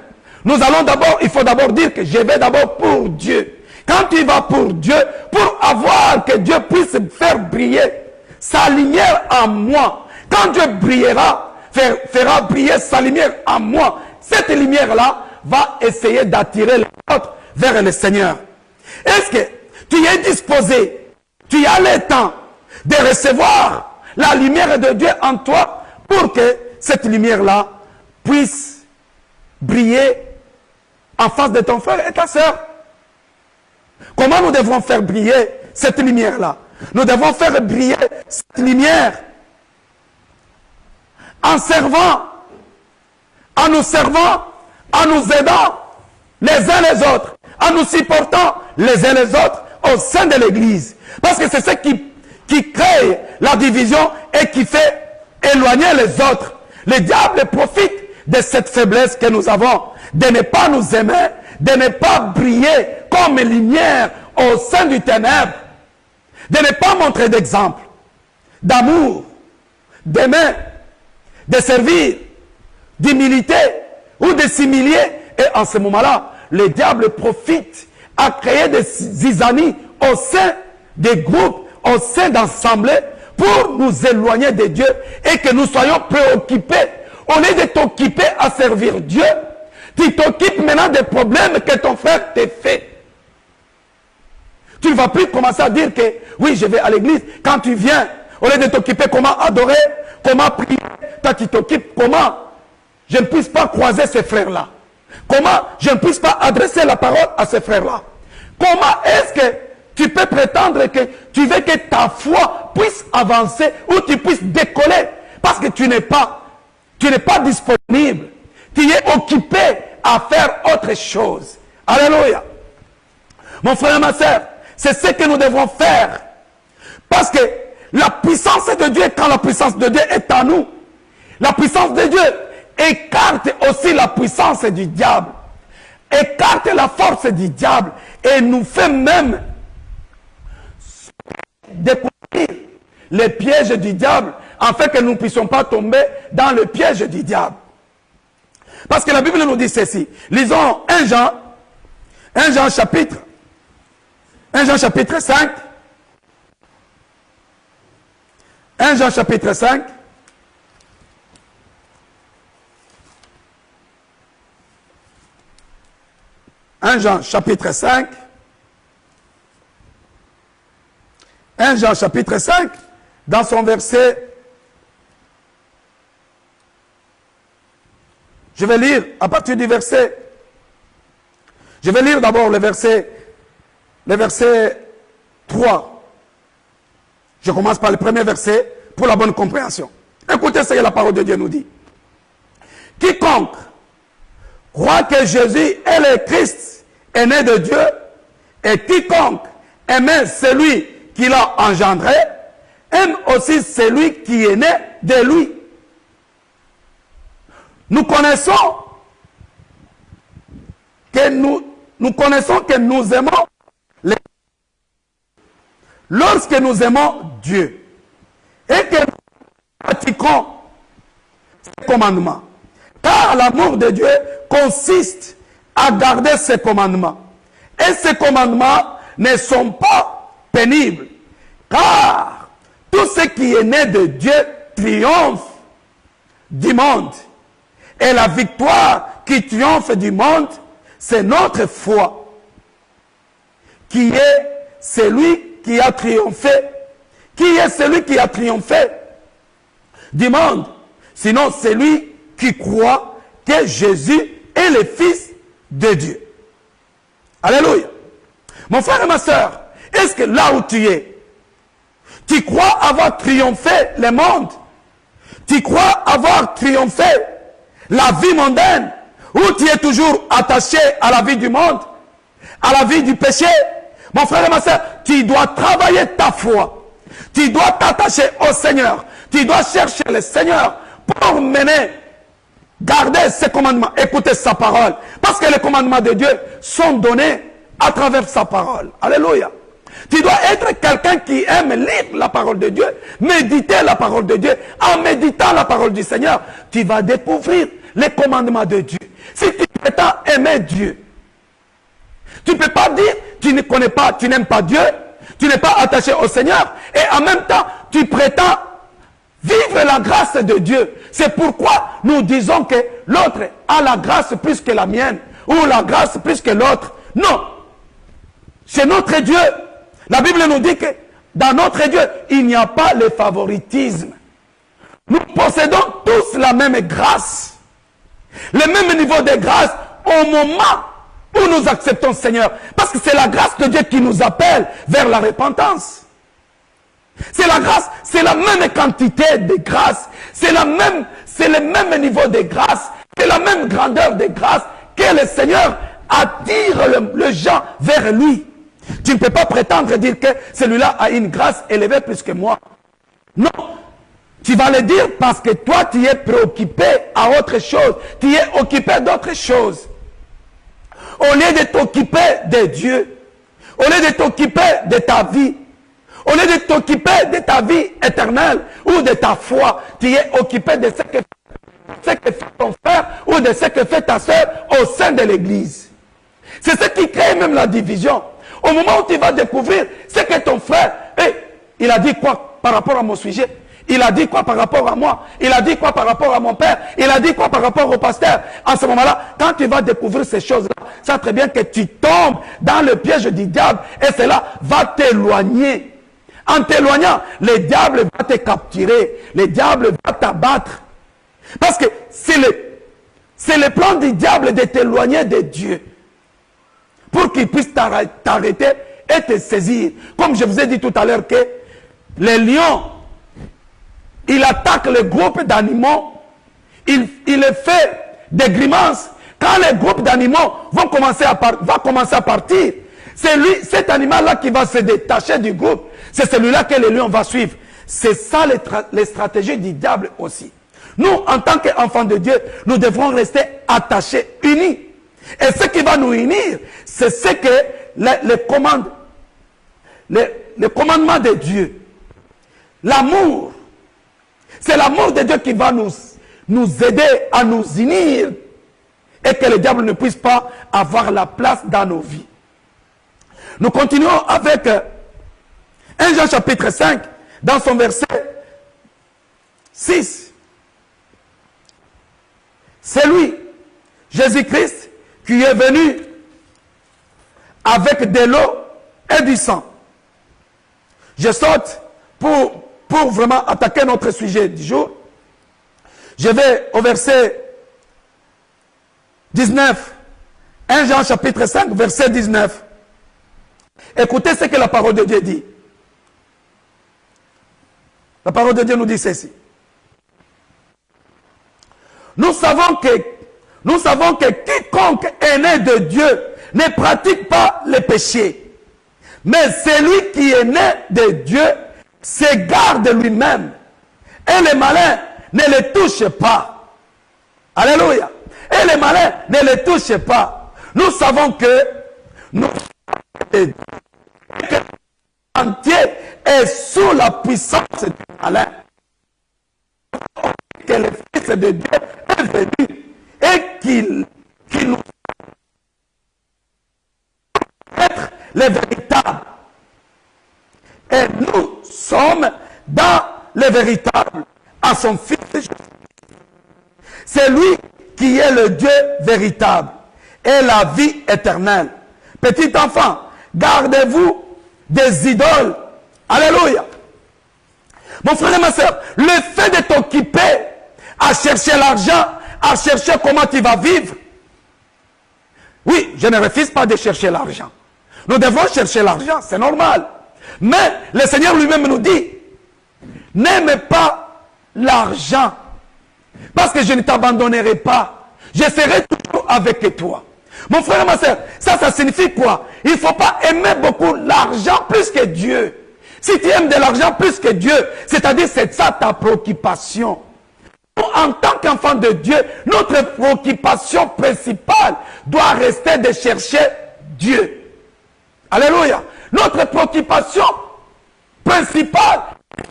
Nous allons d'abord, il faut d'abord dire que je vais d'abord pour Dieu. Quand tu vas pour Dieu, pour avoir que Dieu puisse faire briller sa lumière en moi, quand Dieu brillera, fera briller sa lumière en moi, cette lumière-là va essayer d'attirer les autres vers le Seigneur. Est-ce que tu es disposé, tu as le temps de recevoir la lumière de Dieu en toi pour que cette lumière-là puisse briller en face de ton frère et ta soeur? Comment nous devons faire briller cette lumière-là? Nous devons faire briller cette lumière en servant, en nous servant, en nous aidant les uns les autres, en nous supportant les uns les autres au sein de l'Église. Parce que c'est ce qui crée la division et qui fait éloigner les autres. Le diable profite de cette faiblesse que nous avons, de ne pas nous aimer, de ne pas briller comme lumière au sein du ténèbre, de ne pas montrer d'exemple, d'amour, d'aimer, de servir, d'humilité ou de s'humilier. Et en ce moment-là, le diable profite à créer des zizanies au sein des groupes, au sein d'assemblées, pour nous éloigner de Dieu et que nous soyons préoccupés. Au lieu de t'occuper à servir Dieu, tu t'occupes maintenant des problèmes que ton frère t'a fait. Tu ne vas plus commencer à dire que oui, je vais à l'église. Quand tu viens, au lieu de t'occuper comment adorer, comment prier, toi tu t'occupes comment je ne puisse pas croiser ces frères-là. Comment je ne puisse pas adresser la parole à ces frères-là. Comment est-ce que tu peux prétendre que tu veux que ta foi puisse avancer ou tu puisses décoller parce que tu n'es pas disponible. Tu es occupé à faire autre chose. Alléluia. Mon frère et ma soeur, c'est ce que nous devons faire. Parce que la puissance de Dieu, quand la puissance de Dieu est en nous, la puissance de Dieu écarte aussi la puissance du diable. Écarte la force du diable et nous fait même découvrir les pièges du diable afin que nous ne puissions pas tomber dans le piège du diable. Parce que la Bible nous dit ceci. Lisons 1 Jean chapitre 5. 1 Jean chapitre 5. Jean chapitre 5. 1 Jean chapitre 5, dans son verset, je vais lire à partir du verset, je vais lire d'abord le verset 3. Je commence par le premier verset pour la bonne compréhension. Écoutez ce que la parole de Dieu nous dit. Quiconque croit que Jésus est le Christ est né de Dieu, et quiconque aime celui qui l'a engendré, aime aussi celui qui est né de lui. Nous connaissons que nous aimons lorsque nous aimons Dieu et que nous pratiquons ses commandements. Car l'amour de Dieu consiste à garder ses commandements. Et ces commandements ne sont pas pénibles. Car tout ce qui est né de Dieu triomphe du monde. Et la victoire qui triomphe du monde, c'est notre foi. Qui est celui qui a triomphé? Qui est celui qui a triomphé du monde? Sinon, celui qui croit que Jésus est le Fils de Dieu. Alléluia. Mon frère et ma soeur, est-ce que là où tu es, tu crois avoir triomphé le monde? Tu crois avoir triomphé la vie mondaine? Ou tu es toujours attaché à la vie du monde, à la vie du péché? Mon frère et ma soeur, tu dois travailler ta foi. Tu dois t'attacher au Seigneur. Tu dois chercher le Seigneur pour mener, garder ses commandements, écouter sa parole. Parce que les commandements de Dieu sont donnés à travers sa parole. Alléluia. Tu dois être quelqu'un qui aime lire la parole de Dieu, méditer la parole de Dieu. En méditant la parole du Seigneur, tu vas découvrir les commandements de Dieu. Si tu prétends aimer Dieu, tu ne peux pas dire, tu ne connais pas, tu n'aimes pas Dieu, tu n'es pas attaché au Seigneur, et en même temps, tu prétends vivre la grâce de Dieu. C'est pourquoi nous disons que l'autre a la grâce plus que la mienne, ou la grâce plus que l'autre. Non. C'est notre Dieu. La Bible nous dit que dans notre Dieu, il n'y a pas le favoritisme. Nous possédons tous la même grâce. Le même niveau de grâce au moment où nous acceptons le Seigneur. Parce que c'est la grâce de Dieu qui nous appelle vers la repentance. C'est la grâce, c'est la même quantité de grâce. c'est le même niveau de grâce, c'est la même grandeur de grâce que le Seigneur attire les gens vers lui. Tu ne peux pas prétendre dire que celui-là a une grâce élevée plus que moi. Non. Tu vas le dire parce que toi, tu es préoccupé à autre chose. Tu es occupé d'autre chose. Au lieu de t'occuper de Dieu, au lieu de t'occuper de ta vie, au lieu de t'occuper de ta vie éternelle ou de ta foi, tu es occupé de ce que fait ton frère ou de ce que fait ta soeur au sein de l'église. C'est ce qui crée même la division. Au moment où tu vas découvrir ce que ton frère, il a dit quoi par rapport à mon sujet? Il a dit quoi par rapport à moi? Il a dit quoi par rapport à mon père? Il a dit quoi par rapport au pasteur? En ce moment-là, quand tu vas découvrir ces choses-là, ça très bien que tu tombes dans le piège du diable et cela va t'éloigner. En t'éloignant, le diable va te capturer. Le diable va t'abattre. Parce que c'est le plan du diable de t'éloigner de Dieu. Pour qu'il puisse t'arrêter et te saisir. Comme je vous ai dit tout à l'heure que les lions, il attaque le groupe d'animaux, il fait des grimaces. Quand les groupes d'animaux vont commencer à partir, c'est cet animal-là qui va se détacher du groupe. C'est celui-là que le lion va suivre. C'est ça les stratégies du diable aussi. Nous, en tant qu'enfants de Dieu, nous devrons rester attachés, unis. Et ce qui va nous unir, c'est ce que les commandements de Dieu, l'amour, c'est l'amour de Dieu qui va nous aider à nous unir et que le diable ne puisse pas avoir la place dans nos vies. Nous continuons avec 1 Jean chapitre 5, dans son verset 6. C'est lui, Jésus-Christ, qui est venu avec de l'eau et du sang. Je saute pour vraiment attaquer notre sujet du jour. Je vais au verset 19. 1 Jean chapitre 5, verset 19. Écoutez ce que la parole de Dieu dit. La parole de Dieu nous dit ceci. Nous savons que quiconque est né de Dieu ne pratique pas le péché. Mais celui qui est né de Dieu s'égare de lui-même. Et les malins ne le touchent pas. Alléluia. Et les malins ne le touchent pas. Nous savons que nous entier est sous la puissance du malin. Que le Fils de Dieu est venu et qu'il nous être les véritables. Et nous sommes dans les véritables à son Fils Jésus. C'est lui qui est le Dieu véritable et la vie éternelle. Petit enfant, gardez-vous des idoles. Alléluia. Mon frère et ma soeur, le fait de t'occuper à chercher l'argent, à chercher comment tu vas vivre. Oui, je ne refuse pas de chercher l'argent. Nous devons chercher l'argent, c'est normal. Mais le Seigneur lui-même nous dit, n'aime pas l'argent, parce que je ne t'abandonnerai pas. Je serai toujours avec toi. Mon frère et ma soeur, ça signifie quoi? Il ne faut pas aimer beaucoup l'argent plus que Dieu. Si tu aimes de l'argent plus que Dieu, c'est-à-dire c'est ça ta préoccupation. En tant qu'enfant de Dieu, notre préoccupation principale doit rester de chercher Dieu. Alléluia. Notre préoccupation principale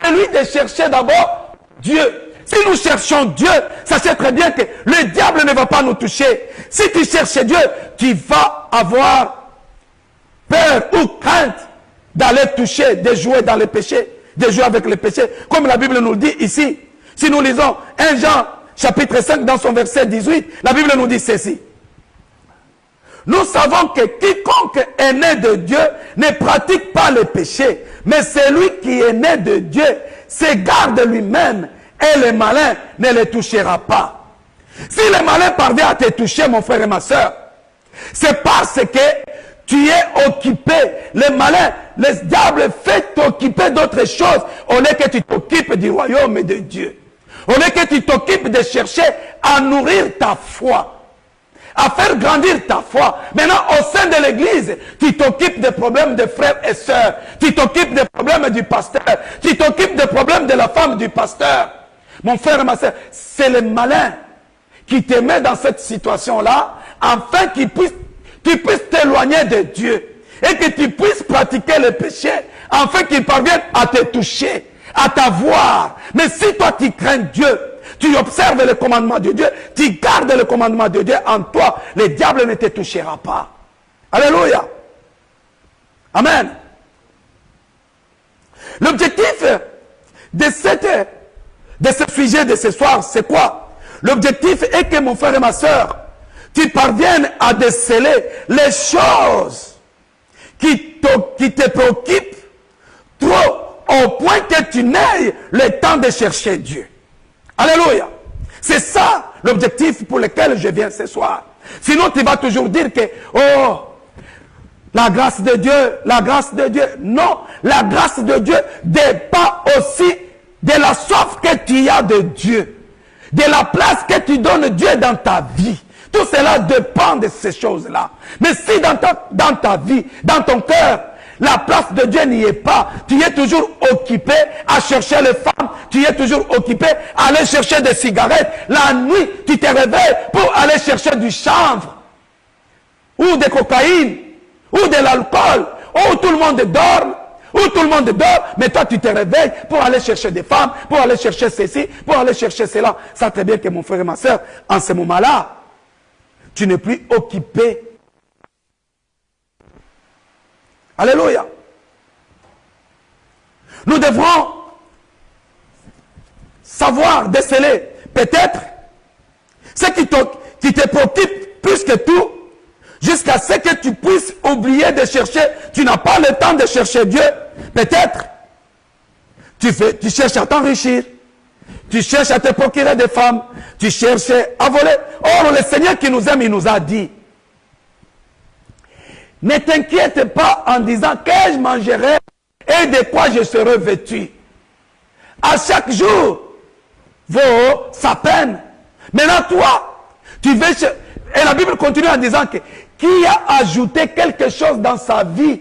est lui de chercher d'abord Dieu. Si nous cherchons Dieu, sachez très bien que le diable ne va pas nous toucher. Si tu cherches Dieu, tu vas avoir peur ou crainte d'aller toucher, de jouer dans le péché, de jouer avec le péché. Comme la Bible nous le dit ici. Si nous lisons 1 Jean chapitre 5 dans son verset 18, la Bible nous dit ceci. Nous savons que quiconque est né de Dieu ne pratique pas le péché, mais celui qui est né de Dieu s'égare de lui-même et le malin ne le touchera pas. Si le malin parvient à te toucher, mon frère et ma soeur, c'est parce que tu es occupé. Le malin, le diable fait t'occuper d'autres choses au lieu que tu t'occupes du royaume de Dieu. Au lieu que tu t'occupes de chercher à nourrir ta foi, à faire grandir ta foi. Maintenant, au sein de l'église, tu t'occupes des problèmes de frères et sœurs. Tu t'occupes des problèmes du pasteur. Tu t'occupes des problèmes de la femme du pasteur. Mon frère et ma sœur, c'est le malin qui te met dans cette situation-là, afin que tu puisses t'éloigner de Dieu. Et que tu puisses pratiquer le péché, afin qu'il parvienne à te toucher, à t'avoir. Mais si toi tu crains Dieu, tu observes le commandement de Dieu, tu gardes le commandement de Dieu en toi, le diable ne te touchera pas. Alléluia. Amen. L'objectif de ce sujet de ce soir, c'est quoi? L'objectif est que mon frère et ma soeur, tu parviennes à déceler les choses qui te préoccupent trop au point que tu n'aies le temps de chercher Dieu. Alléluia. C'est ça l'objectif pour lequel je viens ce soir. Sinon, tu vas toujours dire que, oh, la grâce de Dieu, la grâce de Dieu. Non, la grâce de Dieu dépend aussi de la soif que tu as de Dieu. De la place que tu donnes Dieu dans ta vie. Tout cela dépend de ces choses-là. Mais si dans ta vie, dans ton cœur, la place de Dieu n'y est pas, tu es toujours occupé à chercher les femmes, tu es toujours occupé à aller chercher des cigarettes. La nuit, tu te réveilles pour aller chercher du chanvre, ou de cocaïne, ou de l'alcool, où tout le monde dort, mais toi tu te réveilles pour aller chercher des femmes, pour aller chercher ceci, pour aller chercher cela. Ça très bien que mon frère et ma soeur, en ce moment-là, tu n'es plus occupé. Alléluia. Nous devrons savoir déceler peut-être ce qui te préoccupe plus que tout, jusqu'à ce que tu puisses oublier de chercher. Tu n'as pas le temps de chercher Dieu. Peut-être tu cherches à t'enrichir, tu cherches à te procurer des femmes, tu cherches à voler. Or, le Seigneur qui nous aime, il nous a dit, ne t'inquiète pas en disant que je mangerai et de quoi je serai vêtu. À chaque jour vaut sa peine. Maintenant, toi, tu veux... Et la Bible continue en disant que qui a ajouté quelque chose dans sa vie?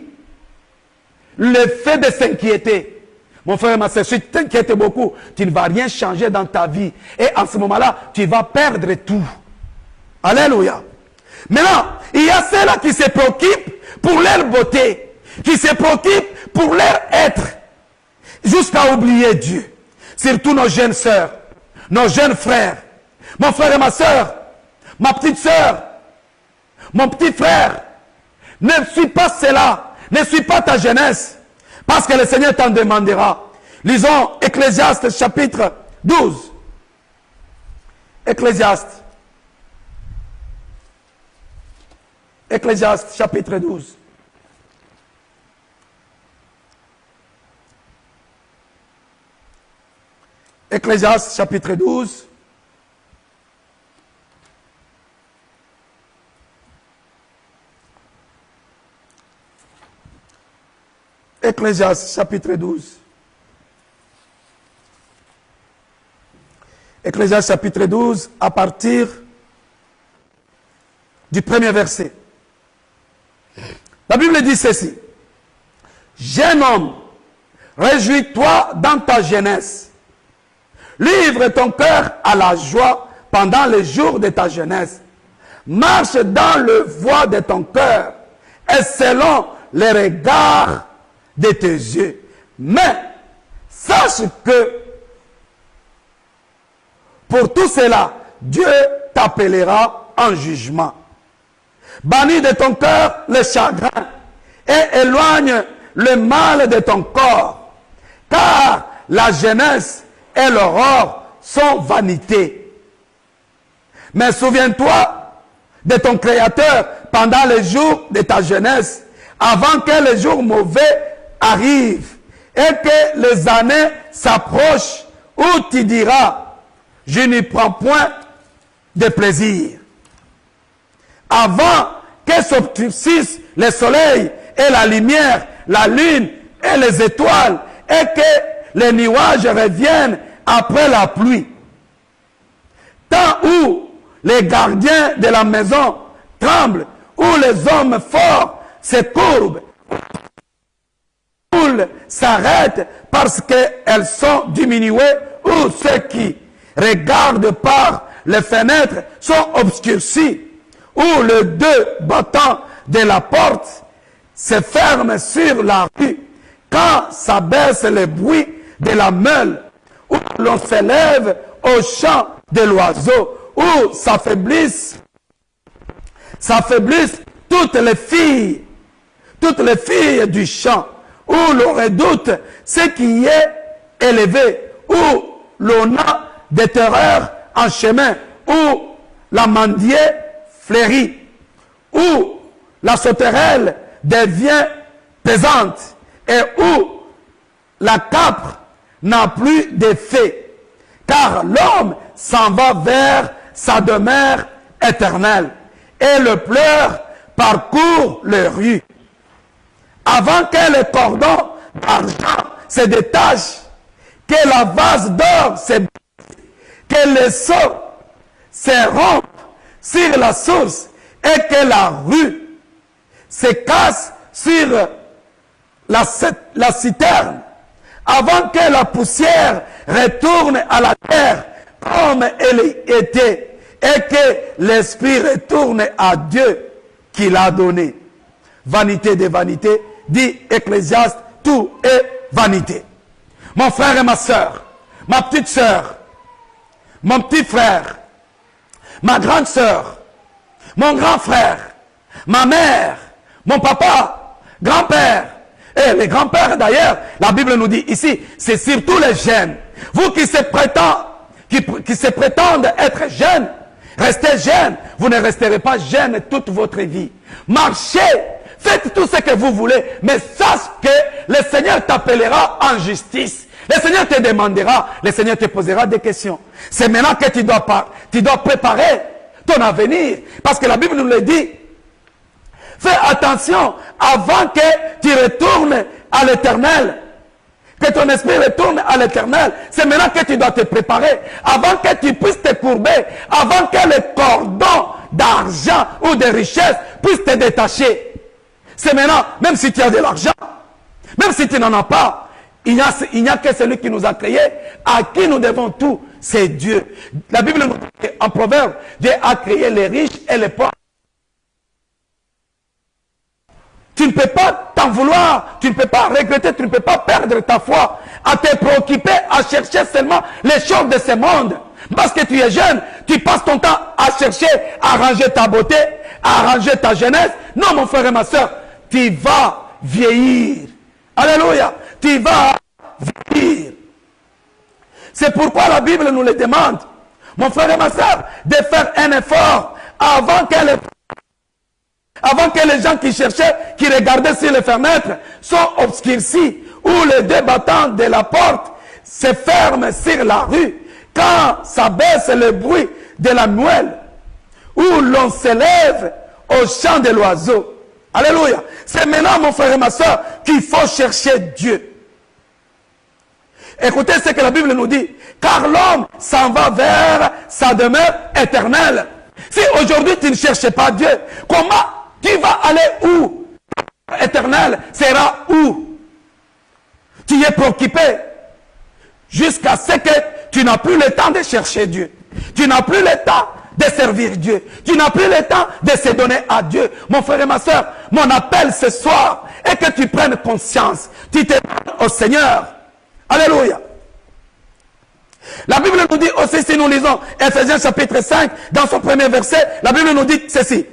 Le fait de s'inquiéter. Mon frère et ma soeur, si tu t'inquiètes beaucoup, tu ne vas rien changer dans ta vie. Et en ce moment-là, tu vas perdre tout. Alléluia. Maintenant, il y a ceux-là qui se préoccupent pour leur beauté, qui se préoccupent pour leur être, jusqu'à oublier Dieu. Surtout nos jeunes sœurs, nos jeunes frères. Mon frère et ma soeur, ma petite sœur, mon petit frère, ne suis pas cela, ne suis pas ta jeunesse, parce que le Seigneur t'en demandera. Lisons Ecclésiaste chapitre 12. Ecclésiaste chapitre 12. Ecclésiaste chapitre 12. Ecclésiaste chapitre 12. Ecclésiaste chapitre 12 à partir du premier verset. La Bible dit ceci. Jeune homme, réjouis-toi dans ta jeunesse. Livre ton cœur à la joie pendant les jours de ta jeunesse. Marche dans le voie de ton cœur et selon les regards de tes yeux. Mais sache que pour tout cela, Dieu t'appellera en jugement. Bannis de ton cœur le chagrin et éloigne le mal de ton corps, car la jeunesse et l'aurore sont vanité. Mais souviens-toi de ton Créateur pendant les jours de ta jeunesse, avant que les jours mauvais arrivent et que les années s'approchent où tu diras, je n'y prends point de plaisir. Avant que s'obscurcissent le soleil et la lumière, la lune et les étoiles, et que les nuages reviennent après la pluie. Tant où les gardiens de la maison tremblent, où les hommes forts se courbent, s'arrêtent parce qu'elles sont diminuées, ou ceux qui regardent par les fenêtres sont obscurcis, ou les deux battants de la porte se ferment sur la rue, quand s'abaisse le bruit de la meule, où l'on s'élève au chant de l'oiseau, où s'affaiblissent toutes les filles du chant, où l'on redoute ce qui est élevé, où l'on a des terreurs en chemin, où la mendier fleurit, où la sauterelle devient pesante, et où la capre n'a plus d'effet, car l'homme s'en va vers sa demeure éternelle, et le pleur parcourt les rues. Avant que le cordon d'argent se détache, que la vase d'or se brise, que le seau se rompe sur la source, et que la rue se casse sur la citerne, avant que la poussière retourne à la terre comme elle était, et que l'esprit retourne à Dieu qui l'a donné. Vanité des vanités, dit Ecclésiaste, tout est vanité. Mon frère et ma soeur, ma petite soeur, mon petit frère, ma grande soeur, mon grand frère, ma mère, mon papa, grand-père, et les grands-pères d'ailleurs, la Bible nous dit ici, c'est surtout les jeunes. Vous qui se prétendent être jeunes, restez jeunes, vous ne resterez pas jeunes toute votre vie. Marchez, faites tout ce que vous voulez, mais sache que le Seigneur t'appellera en justice. Le Seigneur te demandera, le Seigneur te posera des questions. C'est maintenant que tu dois préparer ton avenir. Parce que la Bible nous le dit. Fais attention avant que tu retournes à l'éternel. Que ton esprit retourne à l'éternel. C'est maintenant que tu dois te préparer. Avant que tu puisses te courber. Avant que le cordon d'argent ou de richesse puisse te détacher. C'est maintenant, même si tu as de l'argent, même si tu n'en as pas, il n'y a que celui qui nous a créés, à qui nous devons tout, c'est Dieu. La Bible nous dit en Proverbe, Dieu a créé les riches et les pauvres. Tu ne peux pas t'en vouloir, tu ne peux pas regretter, tu ne peux pas perdre ta foi à te préoccuper, à chercher seulement les choses de ce monde. Parce que tu es jeune, tu passes ton temps à chercher à arranger ta beauté, à arranger ta jeunesse. Non, mon frère et ma soeur, tu vas vieillir. Alléluia, tu vas vieillir. C'est pourquoi la Bible nous le demande, mon frère et ma soeur, de faire un effort avant que les gens qui cherchaient, qui regardaient sur les fenêtres, sont obscurcis, où les deux battants de la porte se ferment sur la rue, quand s'abaisse le bruit de la nuelle, où l'on s'élève au chant de l'oiseau. Alléluia. C'est maintenant, mon frère et ma soeur, qu'il faut chercher Dieu. Écoutez ce que la Bible nous dit. Car l'homme s'en va vers sa demeure éternelle. Si aujourd'hui tu ne cherches pas Dieu, comment tu vas aller où? Éternel sera où? Tu es préoccupé jusqu'à ce que tu n'as plus le temps de chercher Dieu. Tu n'as plus le temps de servir Dieu. Tu n'as plus le temps de se donner à Dieu. Mon frère et ma soeur, mon appel ce soir est que tu prennes conscience. Tu te donnes au Seigneur. Alléluia. La Bible nous dit aussi, si nous lisons Ephésiens chapitre 5, dans son premier verset, la Bible nous dit ceci.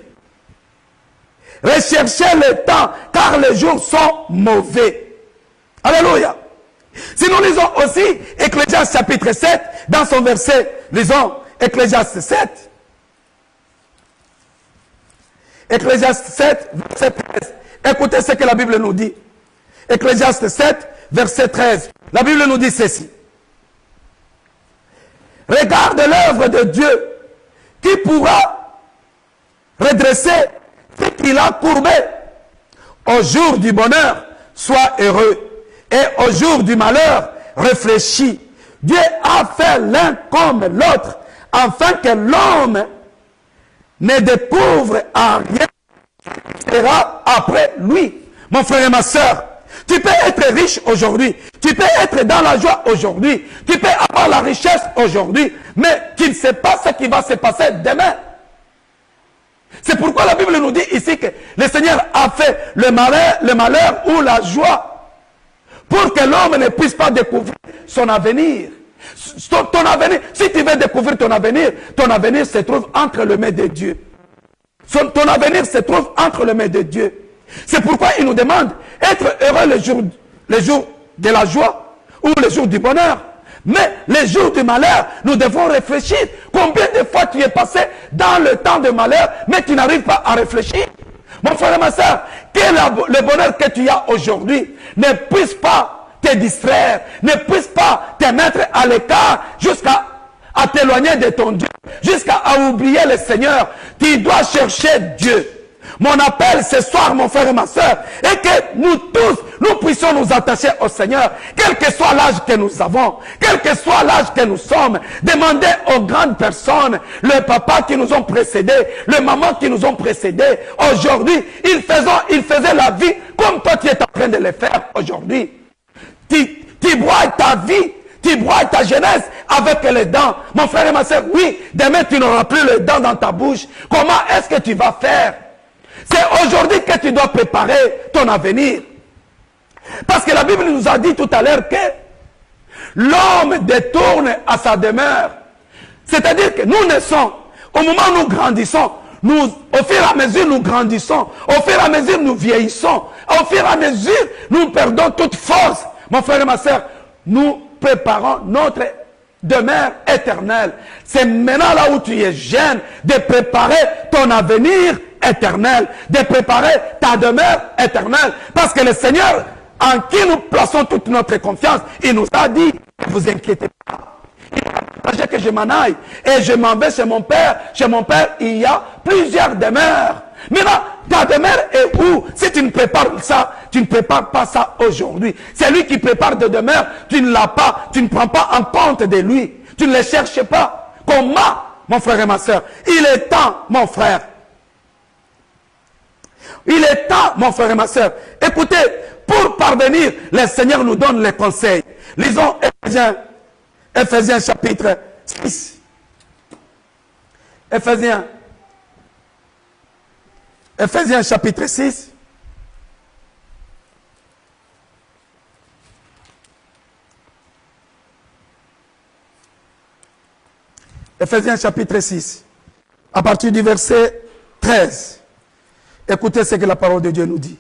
Recherchez le temps, car les jours sont mauvais. Alléluia. Si nous lisons aussi Ecclésiaste chapitre 7, dans son verset, lisons Ecclésiaste 7. Ecclésiaste 7, verset 13. Écoutez ce que la Bible nous dit. Ecclésiaste 7, verset 13. La Bible nous dit ceci. Regarde l'œuvre de Dieu, qui pourra redresser ce qu'il a courbé. Au jour du bonheur, sois heureux. Et au jour du malheur, réfléchis. Dieu a fait l'un comme l'autre, afin que l'homme ne découvre à rien qui sera après lui. Mon frère et ma soeur, tu peux être riche aujourd'hui, tu peux être dans la joie aujourd'hui, tu peux avoir la richesse aujourd'hui, mais tu ne sais pas ce qui va se passer demain. C'est pourquoi la Bible nous dit ici que le Seigneur a fait le malheur ou la joie pour que l'homme ne puisse pas découvrir son avenir. Ton avenir, si tu veux découvrir ton avenir se trouve entre les mains de Dieu. Ton avenir se trouve entre les mains de Dieu. C'est pourquoi il nous demande d'être heureux les jours de la joie ou les jours du bonheur. Mais les jours du malheur, nous devons réfléchir. Combien de fois tu es passé dans le temps de malheur, mais tu n'arrives pas à réfléchir. Mon frère et ma soeur, que le bonheur que tu as aujourd'hui ne puisse pas te distraire, ne puisse pas te mettre à l'écart jusqu'à t'éloigner de ton Dieu, jusqu'à oublier le Seigneur. Tu dois chercher Dieu. Mon appel ce soir, mon frère et ma soeur, est que nous tous, nous puissions nous attacher au Seigneur, quel que soit l'âge que nous avons, quel que soit l'âge que nous sommes. Demandez aux grandes personnes, le papa qui nous ont précédés, le maman qui nous ont précédés. Aujourd'hui, ils faisaient la vie comme toi tu es en train de le faire aujourd'hui. Tu broies ta vie, tu broies ta jeunesse avec les dents. Mon frère et ma soeur, oui, demain tu n'auras plus les dents dans ta bouche. Comment est-ce que tu vas faire? C'est aujourd'hui que tu dois préparer ton avenir. Parce que la Bible nous a dit tout à l'heure que l'homme détourne à sa demeure. C'est-à-dire que nous naissons, au moment où nous grandissons, au fur et à mesure nous grandissons, au fur et à mesure nous vieillissons, au fur et à mesure nous perdons toute force. Mon frère et ma soeur, nous préparons notre demeure éternelle. C'est maintenant là où tu es jeune de préparer ton avenir éternel, de préparer ta demeure éternelle. Parce que le Seigneur, en qui nous plaçons toute notre confiance, il nous a dit, ne vous inquiétez pas. Il a que je m'en aille et je m'en vais chez mon Père. Chez mon Père, il y a plusieurs demeures. Maintenant, ta demeure est où? Si tu ne prépares ça, tu ne prépares pas ça aujourd'hui. C'est lui qui prépare de demeure, tu ne l'as pas, tu ne prends pas en compte de lui. Tu ne le cherches pas. Comment, mon frère et ma soeur? Il est temps, mon frère. Il est temps, mon frère et ma soeur. Écoutez, pour parvenir, le Seigneur nous donne les conseils. Lisons Ephésiens chapitre 6. Ephésiens chapitre 6. Ephésiens chapitre 6. À partir du verset 13. Écoutez ce que la parole de Dieu nous dit.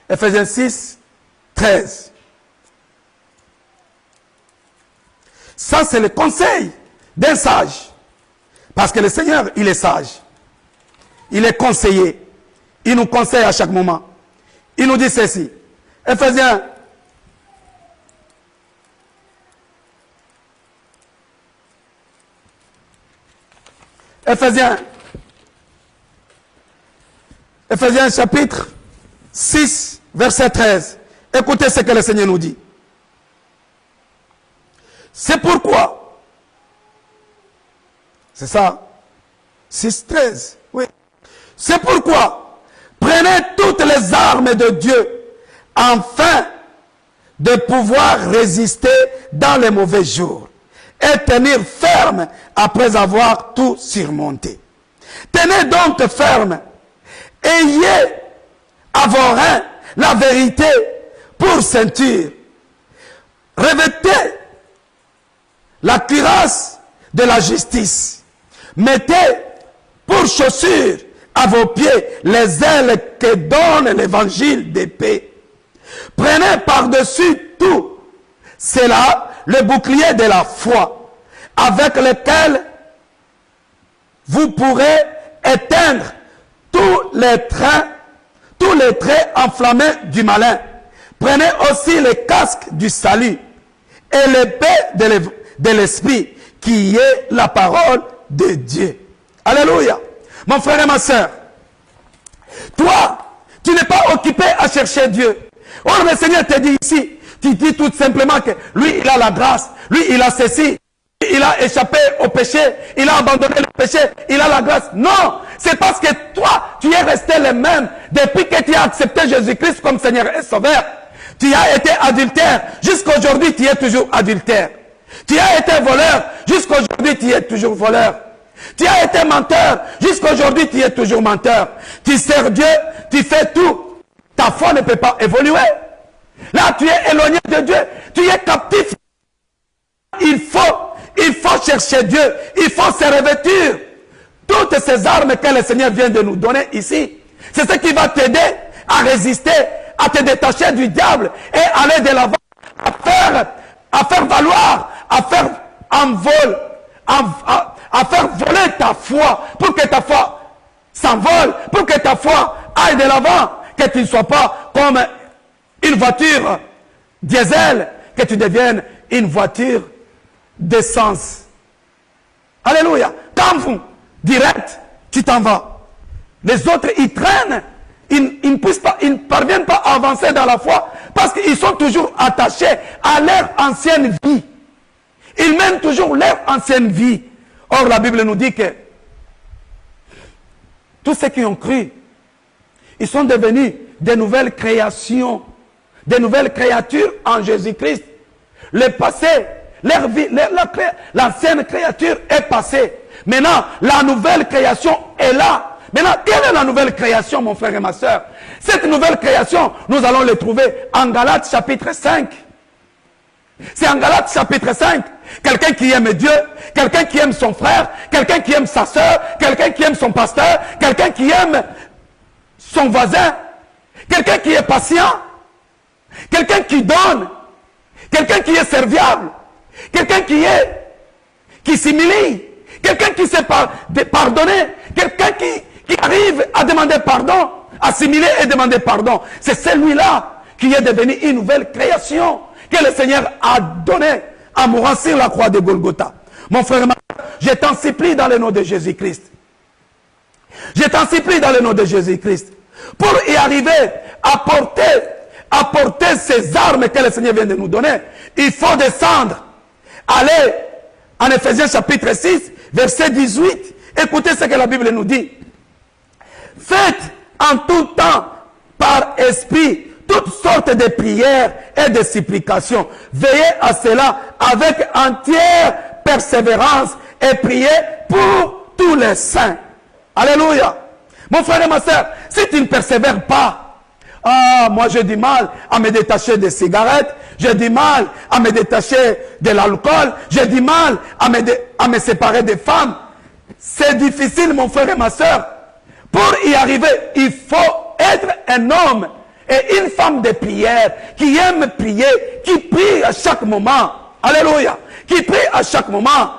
Ephésiens 6, 13. Ça, c'est le conseil d'un sage. Parce que le Seigneur, il est sage. Il est conseiller. Il nous conseille à chaque moment. Il nous dit ceci. Ephésiens chapitre 6, verset 13. Écoutez ce que le Seigneur nous dit. C'est pourquoi, c'est ça, 6, 13, oui. C'est pourquoi, prenez toutes les armes de Dieu, afin de pouvoir résister dans les mauvais jours, et tenir ferme après avoir tout surmonté. Tenez donc ferme, ayez à vos reins la vérité pour ceinture, revêtez la cuirasse de la justice, mettez pour chaussures à vos pieds les ailes que donne l'évangile de paix. Prenez par-dessus tout cela le bouclier de la foi, avec lequel vous pourrez éteindre tous les traits enflammés du malin. Prenez aussi le casque du salut et l'épée de l'esprit, qui est la parole de Dieu. Alléluia. Mon frère et ma soeur, toi, tu n'es pas occupé à chercher Dieu. Or, le Seigneur te dit ici, tu dis tout simplement que lui, il a la grâce, lui, il a ceci, il a échappé au péché, il a abandonné le péché, il a la grâce. Non, c'est parce que toi, tu es resté le même depuis que tu as accepté Jésus-Christ comme Seigneur et Sauveur. Tu as été adultère, jusqu'à aujourd'hui tu es toujours adultère. Tu as été voleur, jusqu'à aujourd'hui tu es toujours voleur. Tu as été menteur, jusqu'à aujourd'hui tu es toujours menteur. Tu sers Dieu, tu fais tout. Ta foi ne peut pas évoluer. Là tu es éloigné de Dieu, tu es captif. Il faut chercher Dieu, il faut se revêtir. Toutes ces armes que le Seigneur vient de nous donner ici, c'est ce qui va t'aider à résister, à te détacher du diable et aller de l'avant, à faire valoir, à faire envol, à faire voler ta foi, pour que ta foi s'envole, pour que ta foi aille de l'avant, que tu ne sois pas comme une voiture diesel, que tu deviennes une voiture d'essence. Alléluia. Quand vous, direct, tu t'en vas. Les autres, ils traînent. Ils ne parviennent pas à avancer dans la foi parce qu'ils sont toujours attachés à leur ancienne vie. Ils mènent toujours leur ancienne vie. Or, la Bible nous dit que tous ceux qui ont cru, ils sont devenus de nouvelles créations, de nouvelles créatures en Jésus-Christ. Le passé, leur vie, l'ancienne créature est passée. Maintenant, la nouvelle création est là. Maintenant, quelle est la nouvelle création, mon frère et ma soeur? Cette nouvelle création, nous allons le trouver en Galates chapitre 5. C'est en Galates chapitre 5. Quelqu'un qui aime Dieu, quelqu'un qui aime son frère, quelqu'un qui aime sa soeur, quelqu'un qui aime son pasteur, quelqu'un qui aime son voisin, quelqu'un qui est patient, quelqu'un qui donne, quelqu'un qui est serviable, quelqu'un qui s'humilie, quelqu'un qui sait pardonner, quelqu'un qui arrive à demander pardon, assimiler et demander pardon. C'est celui-là qui est devenu une nouvelle création que le Seigneur a donnée en mourant sur la croix de Golgotha. Mon frère, je t'en supplie dans le nom de Jésus-Christ. Je t'en supplie dans le nom de Jésus-Christ. Pour y arriver à porter ces armes que le Seigneur vient de nous donner, il faut descendre. Allez en Ephésiens chapitre 6, verset 18. Écoutez ce que la Bible nous dit. Faites en tout temps par esprit toutes sortes de prières et de supplications. Veillez à cela avec entière persévérance et priez pour tous les saints. Alléluia. Mon frère et ma soeur, si tu ne persévères pas, moi j'ai du mal à me détacher des cigarettes, j'ai du mal à me détacher de l'alcool, j'ai du mal à me séparer des femmes. C'est difficile, mon frère et ma soeur. Pour y arriver, il faut être un homme et une femme de prière qui aime prier, qui prie à chaque moment. Alléluia. Qui prie à chaque moment.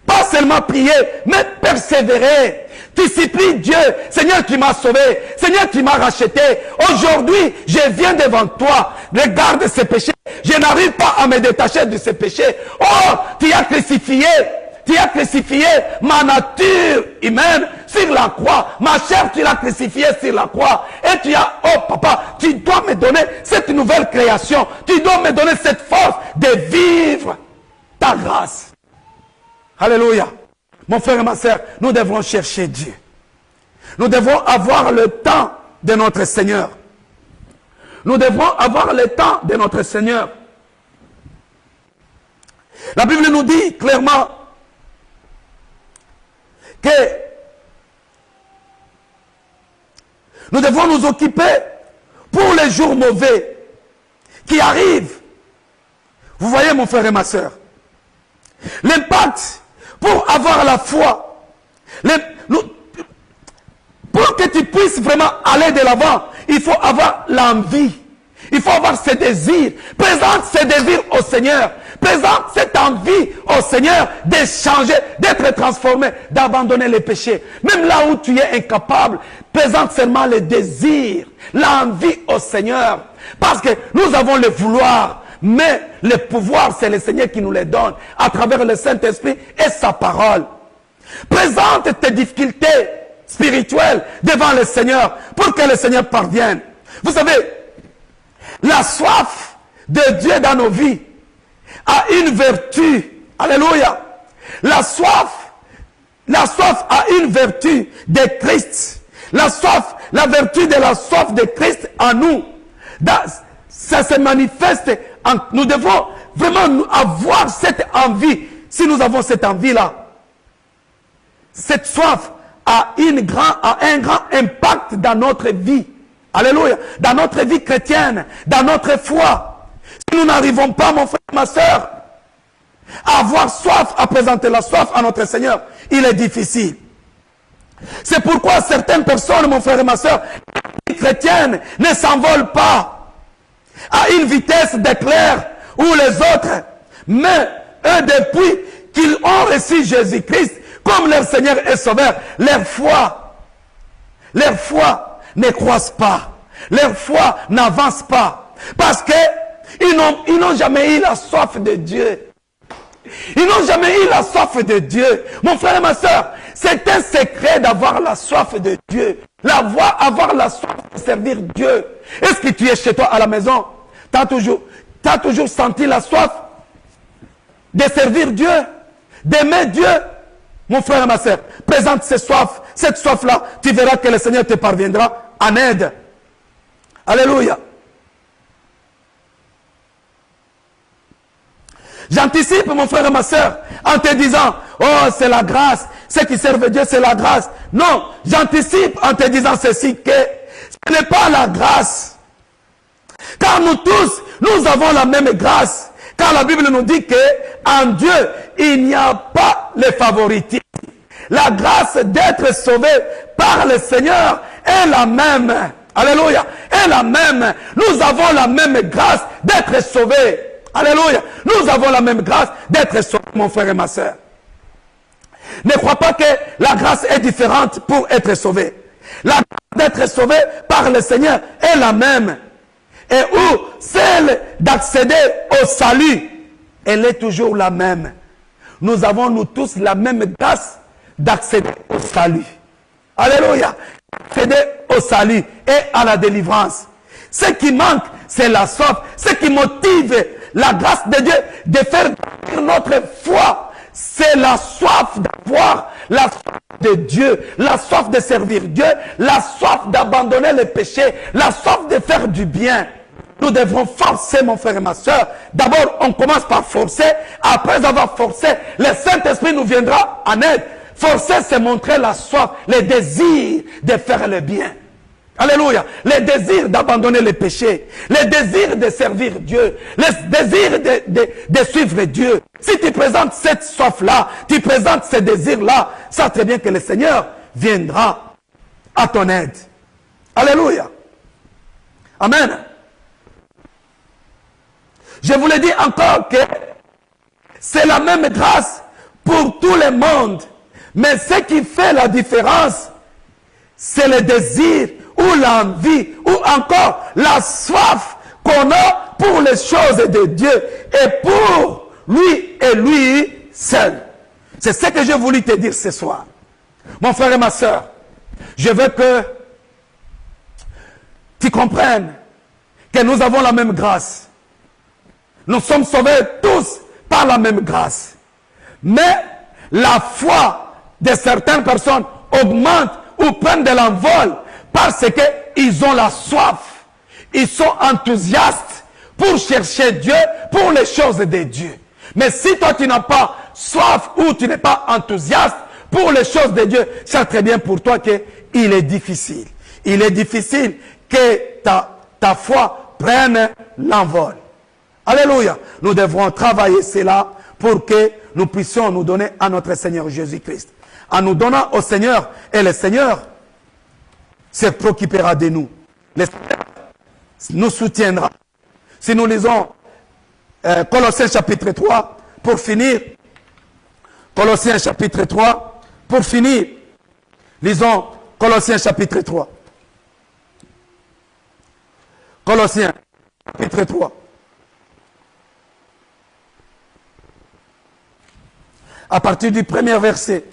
Pas seulement prier, mais persévérer. Tu supplies Dieu. Seigneur, tu m'as sauvé. Seigneur, tu m'as racheté. Aujourd'hui, je viens devant toi. Regarde ces péchés. Je n'arrive pas à me détacher de ces péchés. Oh, tu as crucifié. Tu as crucifié ma nature humaine sur la croix. Ma chair, tu l'as crucifiée sur la croix. Et tu as, oh papa, tu dois me donner cette nouvelle création. Tu dois me donner cette force de vivre ta grâce. Alléluia. Mon frère et ma soeur, nous devons chercher Dieu. Nous devons avoir le temps de notre Seigneur. Nous devons avoir le temps de notre Seigneur. La Bible nous dit clairement que nous devons nous occuper pour les jours mauvais qui arrivent. Vous voyez, mon frère et ma soeur, l'impact pour avoir la foi, pour que tu puisses vraiment aller de l'avant, il faut avoir l'envie. Il faut avoir ce désir. Présente ce désir au Seigneur. Présente cette envie au Seigneur de changer, d'être transformé, d'abandonner les péchés. Même là où tu es incapable, présente seulement le désir, l'envie au Seigneur. Parce que nous avons le vouloir, mais le pouvoir, c'est le Seigneur qui nous le donne à travers le Saint-Esprit et sa parole. Présente tes difficultés spirituelles devant le Seigneur pour que le Seigneur parvienne. Vous savez, la soif de Dieu dans nos vies a une vertu. Alléluia. La soif a une vertu de Christ. La vertu de la soif de Christ en nous. Ça se manifeste. Nous devons vraiment avoir cette envie. Si nous avons cette envie-là, cette soif a un grand impact dans notre vie. Alléluia. Dans notre vie chrétienne, dans notre foi. Si nous n'arrivons pas, mon frère, ma soeur, à avoir soif, à présenter la soif à notre Seigneur, il est difficile. C'est pourquoi certaines personnes, mon frère et ma soeur, les chrétiennes ne s'envolent pas à une vitesse d'éclair ou les autres. Mais eux, depuis qu'ils ont reçu Jésus-Christ comme leur Seigneur et Sauveur, leur foi ne croise pas. Leur foi n'avance pas. Parce qu'ils n'ont jamais eu la soif de Dieu. Ils n'ont jamais eu la soif de Dieu. Mon frère et ma soeur, c'est un secret d'avoir la soif de Dieu. Avoir la soif de servir Dieu. Est-ce que tu es chez toi à la maison? Tu as toujours senti la soif de servir Dieu, d'aimer Dieu? Mon frère et ma soeur, présente cette soif-là, tu verras que le Seigneur te parviendra en aide. Alléluia. J'anticipe, mon frère et ma soeur, en te disant, oh, c'est la grâce. Ceux qui servent Dieu, c'est la grâce. Non, j'anticipe en te disant ceci, que ce n'est pas la grâce. Car nous tous, nous avons la même grâce. Car la Bible nous dit que en Dieu, il n'y a pas le favoritisme. La grâce d'être sauvé par le Seigneur est la même. Alléluia. Est la même. Nous avons la même grâce d'être sauvés. Alléluia. Nous avons la même grâce d'être sauvés, mon frère et ma soeur. Ne crois pas que la grâce est différente pour être sauvé. La grâce d'être sauvé par le Seigneur est la même. Et où celle d'accéder au salut, elle est toujours la même. Nous avons nous tous la même grâce d'accéder au salut. Alléluia. Accéder au salut et à la délivrance. Ce qui manque, c'est la soif. Ce qui motive la grâce de Dieu de faire notre foi, c'est la soif d'avoir la soif de Dieu, la soif de servir Dieu, la soif d'abandonner le péché, la soif de faire du bien. Nous devrons forcer, mon frère et ma soeur. D'abord, on commence par forcer. Après avoir forcé, le Saint-Esprit nous viendra en aide. Forcer, c'est montrer la soif, le désir de faire le bien. Alléluia. Le désir d'abandonner le péché. Le désir de servir Dieu. Le désir de suivre Dieu. Si tu présentes cette soif-là, tu présentes ce désir-là, sache très bien que le Seigneur viendra à ton aide. Alléluia. Amen. Je vous le dis encore que c'est la même grâce pour tout le monde. Mais ce qui fait la différence, c'est le désir ou l'envie ou encore la soif qu'on a pour les choses de Dieu et pour lui et lui seul. C'est ce que j'ai voulu te dire ce soir. Mon frère et ma soeur, je veux que tu comprennes que nous avons la même grâce. Nous sommes sauvés tous par la même grâce. Mais la foi de certaines personnes augmente ou prennent de l'envol parce qu'ils ont la soif. Ils sont enthousiastes pour chercher Dieu, pour les choses de Dieu. Mais si toi tu n'as pas soif ou tu n'es pas enthousiaste pour les choses de Dieu, c'est très bien pour toi qu'il est difficile. Il est difficile que ta foi prenne l'envol. Alléluia. Nous devrons travailler cela pour que nous puissions nous donner à notre Seigneur Jésus-Christ. En nous donnant au Seigneur, et le Seigneur se préoccupera de nous. Le Seigneur nous soutiendra. Si nous lisons Colossiens chapitre 3, pour finir, Colossiens chapitre 3, pour finir, lisons Colossiens chapitre 3. Colossiens chapitre 3. À partir du premier verset,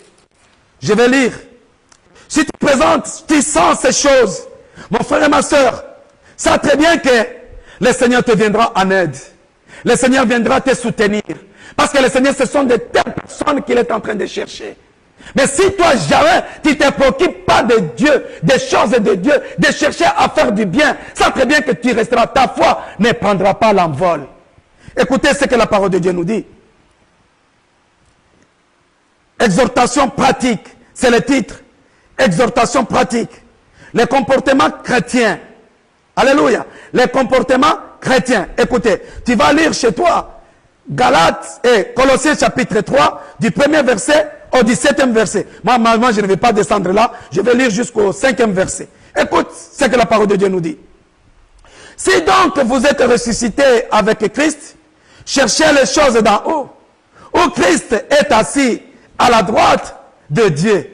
je vais lire. Si tu présentes, tu sens ces choses, mon frère et ma soeur, sache très bien que le Seigneur te viendra en aide. le Seigneur viendra te soutenir. Parce que le Seigneur, ce sont de telles personnes qu'il est en train de chercher. Mais si toi, jamais, tu ne te préoccupes pas de Dieu, des choses de Dieu, de chercher à faire du bien, sache très bien que tu resteras, ta foi ne prendra pas l'envol. Écoutez ce que la parole de Dieu nous dit. Exhortation pratique, c'est le titre. Exhortation pratique. Les comportements chrétiens. Alléluia. Les comportements chrétiens. Écoutez, tu vas lire chez toi Galates et Colossiens chapitre 3, du premier verset au 17e verset. Moi, je ne vais pas descendre là. Je vais lire jusqu'au 5e verset. Écoute ce que la parole de Dieu nous dit. Si donc vous êtes ressuscités avec Christ, cherchez les choses d'en haut, où Christ est assis à la droite de Dieu.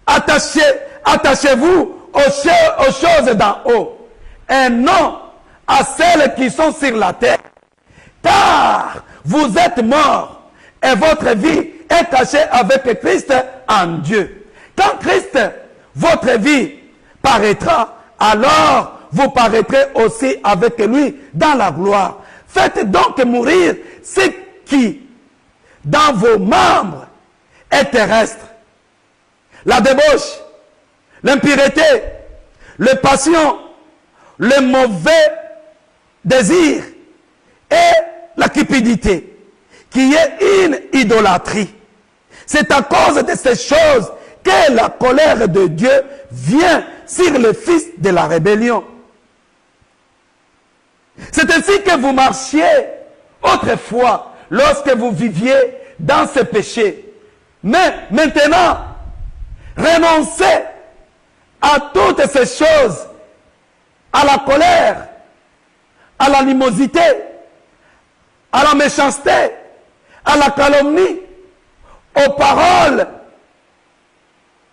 Attachez-vous aux choses d'en haut, et non à celles qui sont sur la terre. Car vous êtes morts, et votre vie est cachée avec Christ en Dieu. Quand Christ, votre vie, paraîtra, alors vous paraîtrez aussi avec lui dans la gloire. Faites donc mourir ce qui, dans vos membres, est terrestre. La débauche, l'impureté, les passions, le mauvais désir et la cupidité, qui est une idolâtrie. C'est à cause de ces choses que la colère de Dieu vient sur le fils de la rébellion. C'est ainsi que vous marchiez autrefois lorsque vous viviez dans ce péché. Mais maintenant, renoncez à toutes ces choses, à la colère, à l'animosité, à la méchanceté, à la calomnie, aux paroles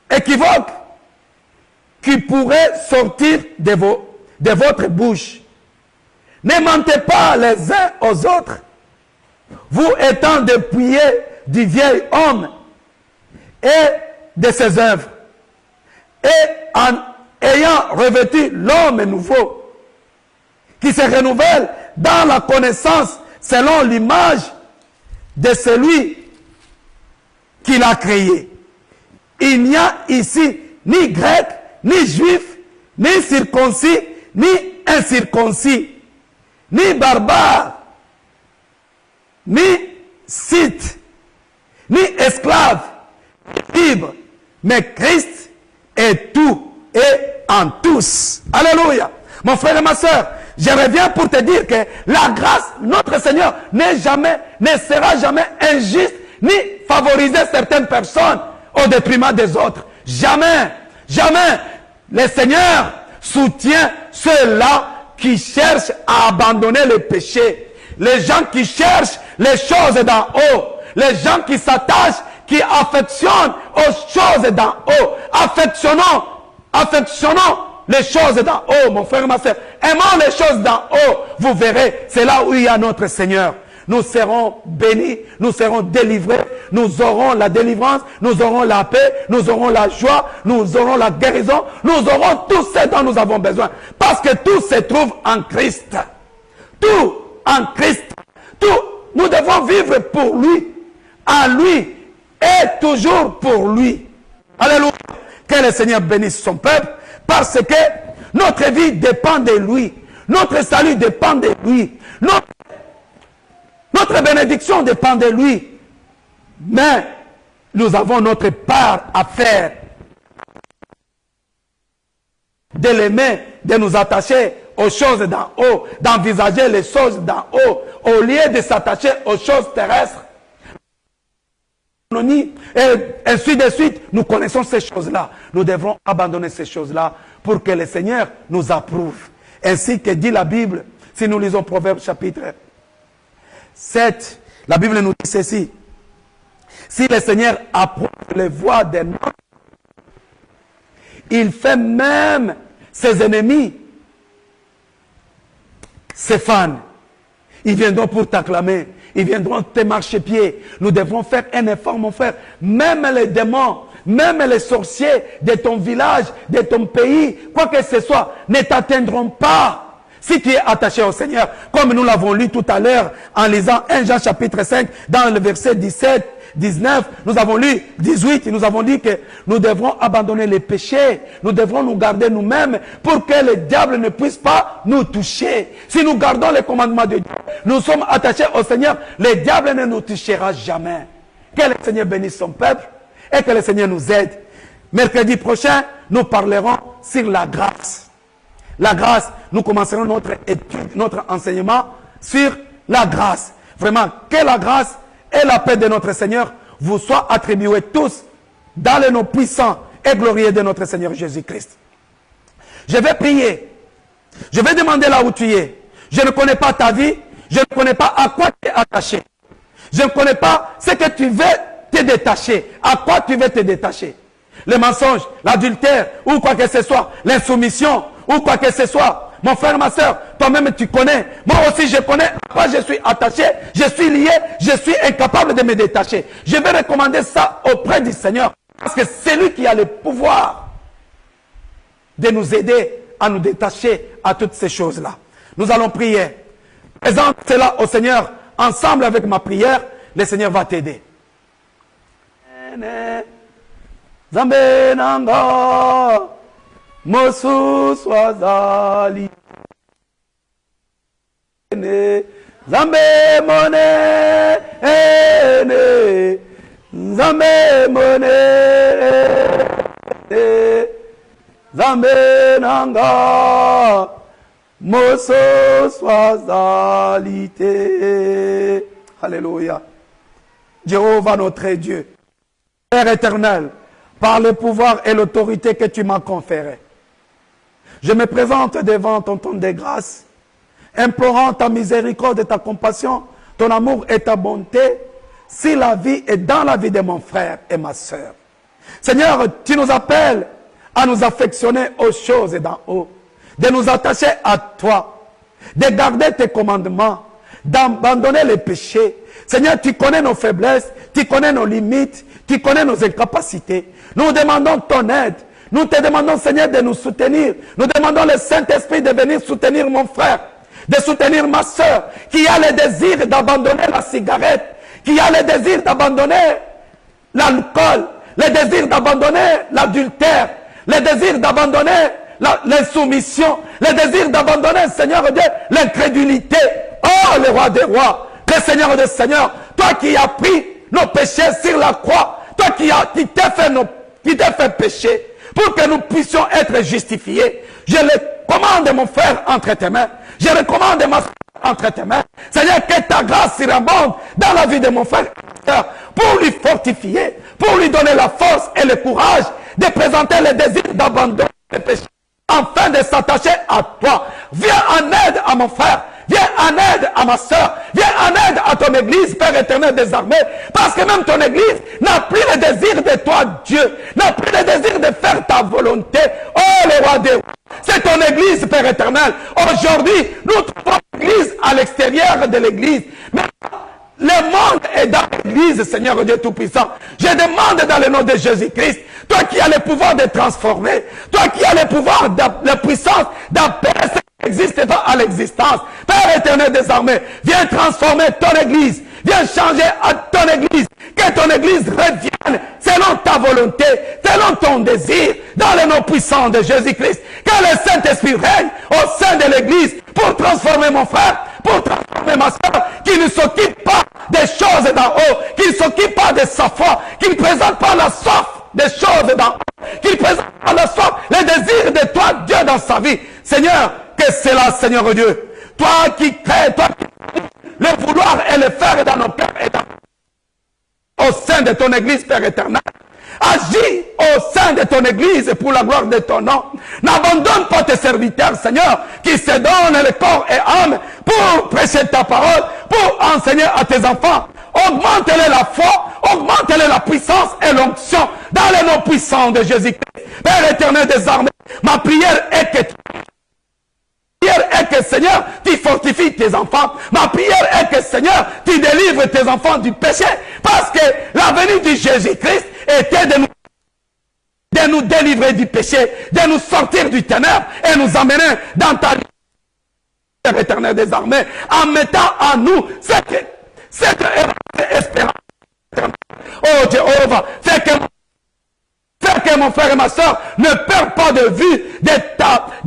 équivoques qui pourraient sortir de votre bouche. Ne mentez pas les uns aux autres, vous étant dépouillés du vieil homme et de ses œuvres, et en ayant revêtu l'homme nouveau, qui se renouvelle dans la connaissance selon l'image de celui qui l'a créé. Il n'y a ici ni grec, ni juif, ni circoncis, ni incirconcis, ni barbare, ni scythe, ni esclave, libre, mais Christ est tout et en tous. Alléluia. Mon frère et ma soeur, je reviens pour te dire que la grâce, notre Seigneur, ne sera jamais injuste, ni favoriser certaines personnes au détriment des autres. Jamais, jamais. Le Seigneur soutient ceux-là qui cherchent à abandonner le péché. Les gens qui cherchent les choses d'en haut. Les gens qui s'attachent, qui affectionnent aux choses d'en haut. Affectionnons les choses d'en haut, mon frère et ma soeur. Aimons les choses d'en haut. Vous verrez, c'est là où il y a notre Seigneur. Nous serons bénis, nous serons délivrés, nous aurons la délivrance, nous aurons la paix, nous aurons la joie, nous aurons la guérison, nous aurons tout ce dont nous avons besoin. Parce que tout se trouve en Christ. Tout en Christ. Tout, nous devons vivre pour lui, en lui et toujours pour lui. Alléluia. Que le Seigneur bénisse son peuple parce que notre vie dépend de lui. Notre salut dépend de lui. Notre bénédiction dépend de lui. Mais nous avons notre part à faire. De l'aimer, de nous attacher aux choses d'en haut, d'envisager les choses d'en haut, au lieu de s'attacher aux choses terrestres. Et ainsi de suite, nous connaissons ces choses-là. Nous devrons abandonner ces choses-là pour que le Seigneur nous approuve. Ainsi que dit la Bible, si nous lisons Proverbes chapitre 7, la Bible nous dit ceci. Si le Seigneur approuve les voies des hommes, il fait même ses ennemis ses fans. Ils viendront pour t'acclamer. Ils viendront te marcher pied. Nous devrons faire un effort, mon frère. Même les démons, même les sorciers de ton village, de ton pays, quoi que ce soit, ne t'atteindront pas. Si tu es attaché au Seigneur, comme nous l'avons lu tout à l'heure en lisant 1 Jean chapitre 5, dans le verset 17, 19, nous avons lu 18, nous avons dit que nous devrons abandonner les péchés, nous devrons nous garder nous-mêmes pour que le diable ne puisse pas nous toucher. Si nous gardons les commandements de Dieu, nous sommes attachés au Seigneur, le diable ne nous touchera jamais. Que le Seigneur bénisse son peuple et que le Seigneur nous aide. Mercredi prochain, nous parlerons sur la grâce. La grâce, nous commencerons notre étude, notre enseignement sur la grâce. Vraiment, que la grâce et la paix de notre Seigneur vous soient attribués tous dans le nom puissant et glorieux de notre Seigneur Jésus-Christ. Je vais prier. Je vais demander là où tu es. Je ne connais pas ta vie. Je ne connais pas à quoi tu es attaché. Je ne connais pas ce que tu veux te détacher. À quoi tu veux te détacher. Le mensonge, l'adultère, ou quoi que ce soit, l'insoumission, ou quoi que ce soit. Mon frère, ma soeur, toi-même tu connais. Moi aussi je connais à quoi je suis attaché, je suis lié, je suis incapable de me détacher. Je vais recommander ça auprès du Seigneur. Parce que c'est lui qui a le pouvoir de nous aider à nous détacher à toutes ces choses-là. Nous allons prier. Présente cela au Seigneur. Ensemble avec ma prière, le Seigneur va t'aider. Zambe nanga Mosu swazali Zambe mone ene Zambe mone Zambe nanga Mosu swazalité. Alléluia. Jéhovah notre Dieu, Père éternel, par le pouvoir et l'autorité que tu m'as conféré, je me présente devant ton trône de grâce, implorant ta miséricorde et ta compassion, ton amour et ta bonté, si la vie est dans la vie de mon frère et ma soeur. Seigneur, tu nous appelles à nous affectionner aux choses d'en haut, de nous attacher à toi, de garder tes commandements, d'abandonner les péchés. Seigneur, tu connais nos faiblesses, tu connais nos limites, tu connais nos incapacités. Nous demandons ton aide. Nous te demandons, Seigneur, de nous soutenir. Nous demandons le Saint-Esprit de venir soutenir mon frère, de soutenir ma soeur, qui a le désir d'abandonner la cigarette, qui a le désir d'abandonner l'alcool, le désir d'abandonner l'adultère, le désir d'abandonner l'insoumission, le désir d'abandonner, Seigneur Dieu, l'incrédulité. Oh, le roi des rois, le Seigneur des seigneurs, toi qui as pris nos péchés sur la croix, toi qui t'es fait pécher, pour que nous puissions être justifiés. Je le commande, mon frère, entre tes mains. Je recommande ma soeur entre tes mains. Seigneur, que ta grâce surabonde dans la vie de mon frère, pour lui fortifier, pour lui donner la force et le courage de présenter le désir d'abandonner les péchés, afin de s'attacher à toi. Viens en aide à mon frère. Viens en aide à ma soeur. Viens en aide à ton église, Père éternel des armées. Parce que même ton église n'a plus le désir de toi, Dieu. N'a plus le désir de faire ta volonté. Oh, le roi des rois. C'est ton église, Père éternel. Aujourd'hui, nous trouvons l'église à l'extérieur de l'église. Mais le monde est dans l'église, Seigneur Dieu Tout-Puissant. Je demande dans le nom de Jésus-Christ, toi qui as le pouvoir de transformer, toi qui as le pouvoir, la puissance d'appeler ce qui existe à l'existence. Père éternel des armées, viens transformer ton église, viens changer à ton église, que ton église revienne selon ta volonté, selon ton désir, dans le nom puissant de Jésus-Christ. Que le Saint-Esprit règne au sein de l'église pour transformer mon frère, pour transformer ma soeur, qui ne s'occupe pas des choses d'en haut, qui ne s'occupe pas de sa foi, qui ne présente pas la soif des choses d'en haut, qui ne présente pas la soif, le désir de toi, Dieu, dans sa vie. Seigneur, que c'est là, Seigneur Dieu. Toi qui crées, toi qui le vouloir et le faire dans nos cœurs et au sein de ton église, Père éternel. Agis au sein de ton église pour la gloire de ton nom. N'abandonne pas tes serviteurs, Seigneur, qui se donnent le corps et âme pour prêcher ta parole, pour enseigner à tes enfants. Augmente-les la foi, augmente-les la puissance et l'onction dans le nom puissant de Jésus-Christ. Père éternel des armées, ma prière est que Seigneur, tu fortifies tes enfants. Ma prière est que Seigneur, tu délivres tes enfants du péché. Parce que la venue de Jésus-Christ était de nous délivrer du péché, de nous sortir du ténèbre et nous amener dans ta Père éternel des armées, en mettant en nous cette espérance. Oh Jéhovah, fais que mon frère et ma soeur ne perdent pas de vue de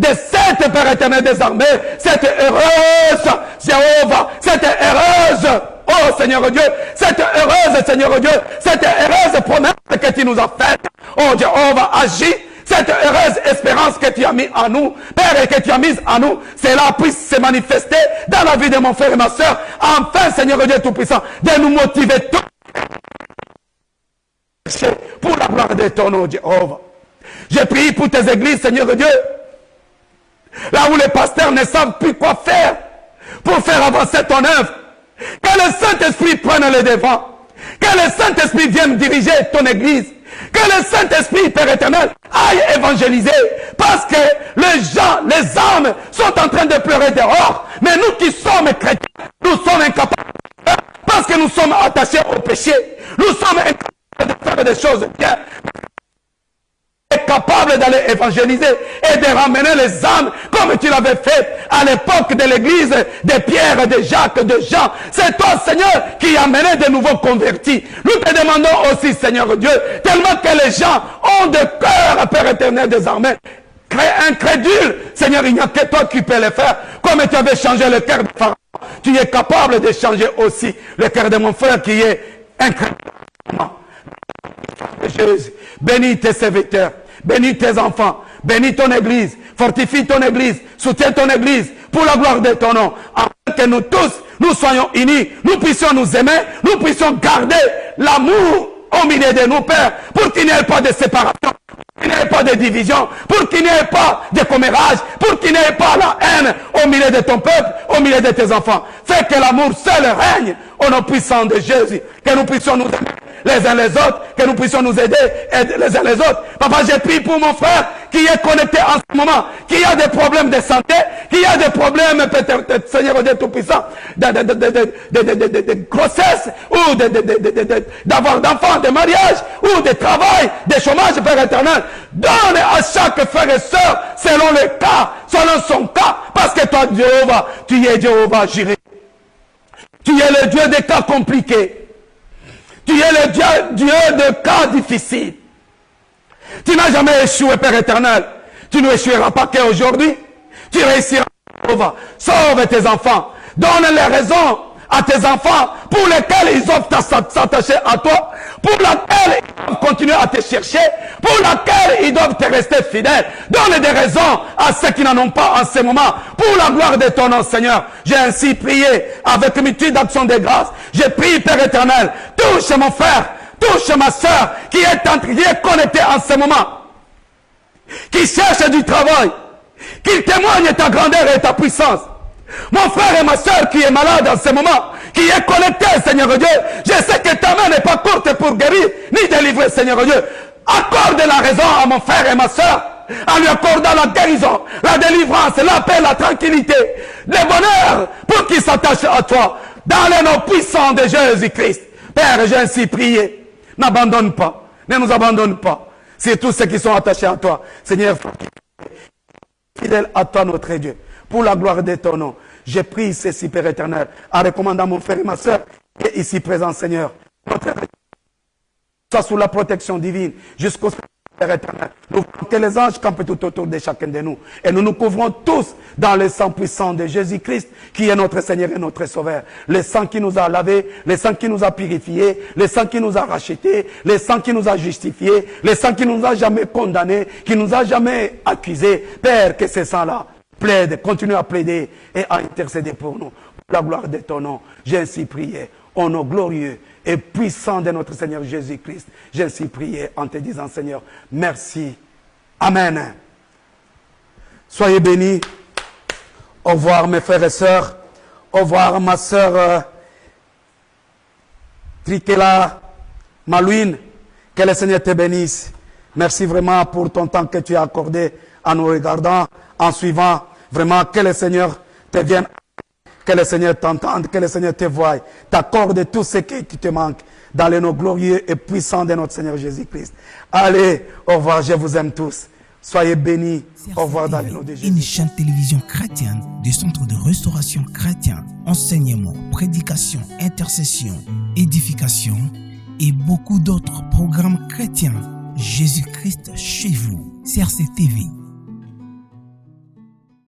cette Père éternel des armées, cette heureuse Jéhovah, cette heureuse, oh Seigneur Dieu, cette heureuse Seigneur Dieu, cette heureuse promesse que tu nous as faite. Oh Jéhovah, agis. Cette heureuse espérance que tu as mis en nous, Père, et que tu as mise en nous, cela puisse se manifester dans la vie de mon frère et ma soeur. Enfin, Seigneur Dieu Tout-Puissant, de nous motiver tous pour la gloire de ton nom, Jéhovah. Je prie pour tes églises, Seigneur Dieu, là où les pasteurs ne savent plus quoi faire pour faire avancer ton œuvre. Que le Saint-Esprit prenne le devant. Que le Saint-Esprit vienne diriger ton église. Que le Saint-Esprit, Père éternel, aille évangéliser. Parce que les gens, les âmes sont en train de pleurer dehors. Mais nous qui sommes chrétiens, nous sommes incapables. Parce que nous sommes attachés au péché. Nous sommes incapables de faire des choses bien. Capable d'aller évangéliser et de ramener les âmes comme tu l'avais fait à l'époque de l'église de Pierre, de Jacques, de Jean. C'est toi, Seigneur, qui a amené de nouveaux convertis. Nous te demandons aussi, Seigneur Dieu, tellement que les gens ont de cœur, Père éternel des armées, incrédules. Seigneur, il n'y a que toi qui peux le faire. Comme tu avais changé le cœur de Pharaon, tu es capable de changer aussi le cœur de mon frère qui est incrédule. Jésus, bénis tes serviteurs, bénis tes enfants, bénis ton église, fortifie ton église, soutiens ton église pour la gloire de ton nom, afin que nous tous, nous soyons unis, nous puissions nous aimer, nous puissions garder l'amour au milieu de nous, Père, pour qu'il n'y ait pas de séparation, pour qu'il n'y ait pas de division, pour qu'il n'y ait pas de commérage, pour qu'il n'y ait pas la haine au milieu de ton peuple, au milieu de tes enfants. Fais que l'amour seul règne au nom puissant de Jésus, que nous puissions nous aimer les uns les autres, que nous puissions nous aider les uns les autres. Papa, j'ai prié pour mon frère qui est connecté en ce moment, qui a des problèmes de santé, qui a des problèmes, peut-être, Seigneur Dieu Tout-Puissant, de grossesse, ou d'avoir d'enfants, de mariage, ou de travail, de chômage, Père éternel. Donne à chaque frère et soeur, selon le cas, selon son cas, parce que toi, Jéhovah, tu es Jéhovah Jireh. Tu es le Dieu des cas compliqués. Tu es le Dieu de cas difficiles. Tu n'as jamais échoué, Père éternel. Tu ne échoueras pas qu'aujourd'hui. Tu réussiras. Sauve tes enfants. Donne les raisons à tes enfants pour lesquels ils doivent s'attacher à toi, pour lesquels ils doivent continuer à te chercher, pour lesquels ils doivent te rester fidèles. Donne des raisons à ceux qui n'en ont pas en ce moment, pour la gloire de ton nom, Seigneur. J'ai ainsi prié avec multitude d'actions de grâce. J'ai prié, Père éternel, touche mon frère, touche ma soeur qui est connectée en ce moment, qui cherche du travail, qui témoigne ta grandeur et ta puissance. Mon frère et ma soeur qui est malade en ce moment, qui est connecté, Seigneur Dieu, je sais que ta main n'est pas courte pour guérir, ni délivrer, Seigneur Dieu. Accorde la raison à mon frère et ma soeur, en lui accordant la guérison, la délivrance, la paix, la tranquillité, le bonheur, pour qu'il s'attache à toi, dans les noms puissants de Jésus-Christ. Père, j'ai ainsi prié. N'abandonne pas, ne nous abandonne pas. C'est tous ceux qui sont attachés à toi. Seigneur, fidèle à toi, notre Dieu. Pour la gloire de ton nom, j'ai pris ceci, Père éternel, en recommandant mon frère et ma soeur, qui est ici présent, Seigneur. Soit sous la protection divine, jusqu'au Père éternel. Nous voulons que les anges campent tout autour de chacun de nous. Et nous nous couvrons tous dans le sang puissant de Jésus-Christ, qui est notre Seigneur et notre Sauveur. Le sang qui nous a lavés, le sang qui nous a purifiés, le sang qui nous a rachetés, le sang qui nous a justifiés, le sang qui nous a jamais condamnés, qui nous a jamais accusés. Père, que ce sang-là plaide, continue à plaider et à intercéder pour nous. Pour la gloire de ton nom, j'ai ainsi prié. Au nom glorieux et puissant de notre Seigneur Jésus-Christ, j'ai ainsi prié en te disant, Seigneur, merci. Amen. Soyez bénis. Au revoir mes frères et sœurs. Au revoir ma sœur Trikela Malouine. Que le Seigneur te bénisse. Merci vraiment pour ton temps que tu as accordé en nous regardant, en suivant. Vraiment, que le Seigneur te vienne, que le Seigneur t'entende, que le Seigneur te voie, t'accorde tout ce qui te manque dans le nom glorieux et puissant de notre Seigneur Jésus-Christ. Allez, au revoir, je vous aime tous. Soyez bénis. Au revoir dans le nom de Jésus. Une chaîne télévision chrétienne du Centre de Restauration Chrétien. Enseignement, prédication, intercession, édification et beaucoup d'autres programmes chrétiens. Jésus-Christ chez vous. CRC TV.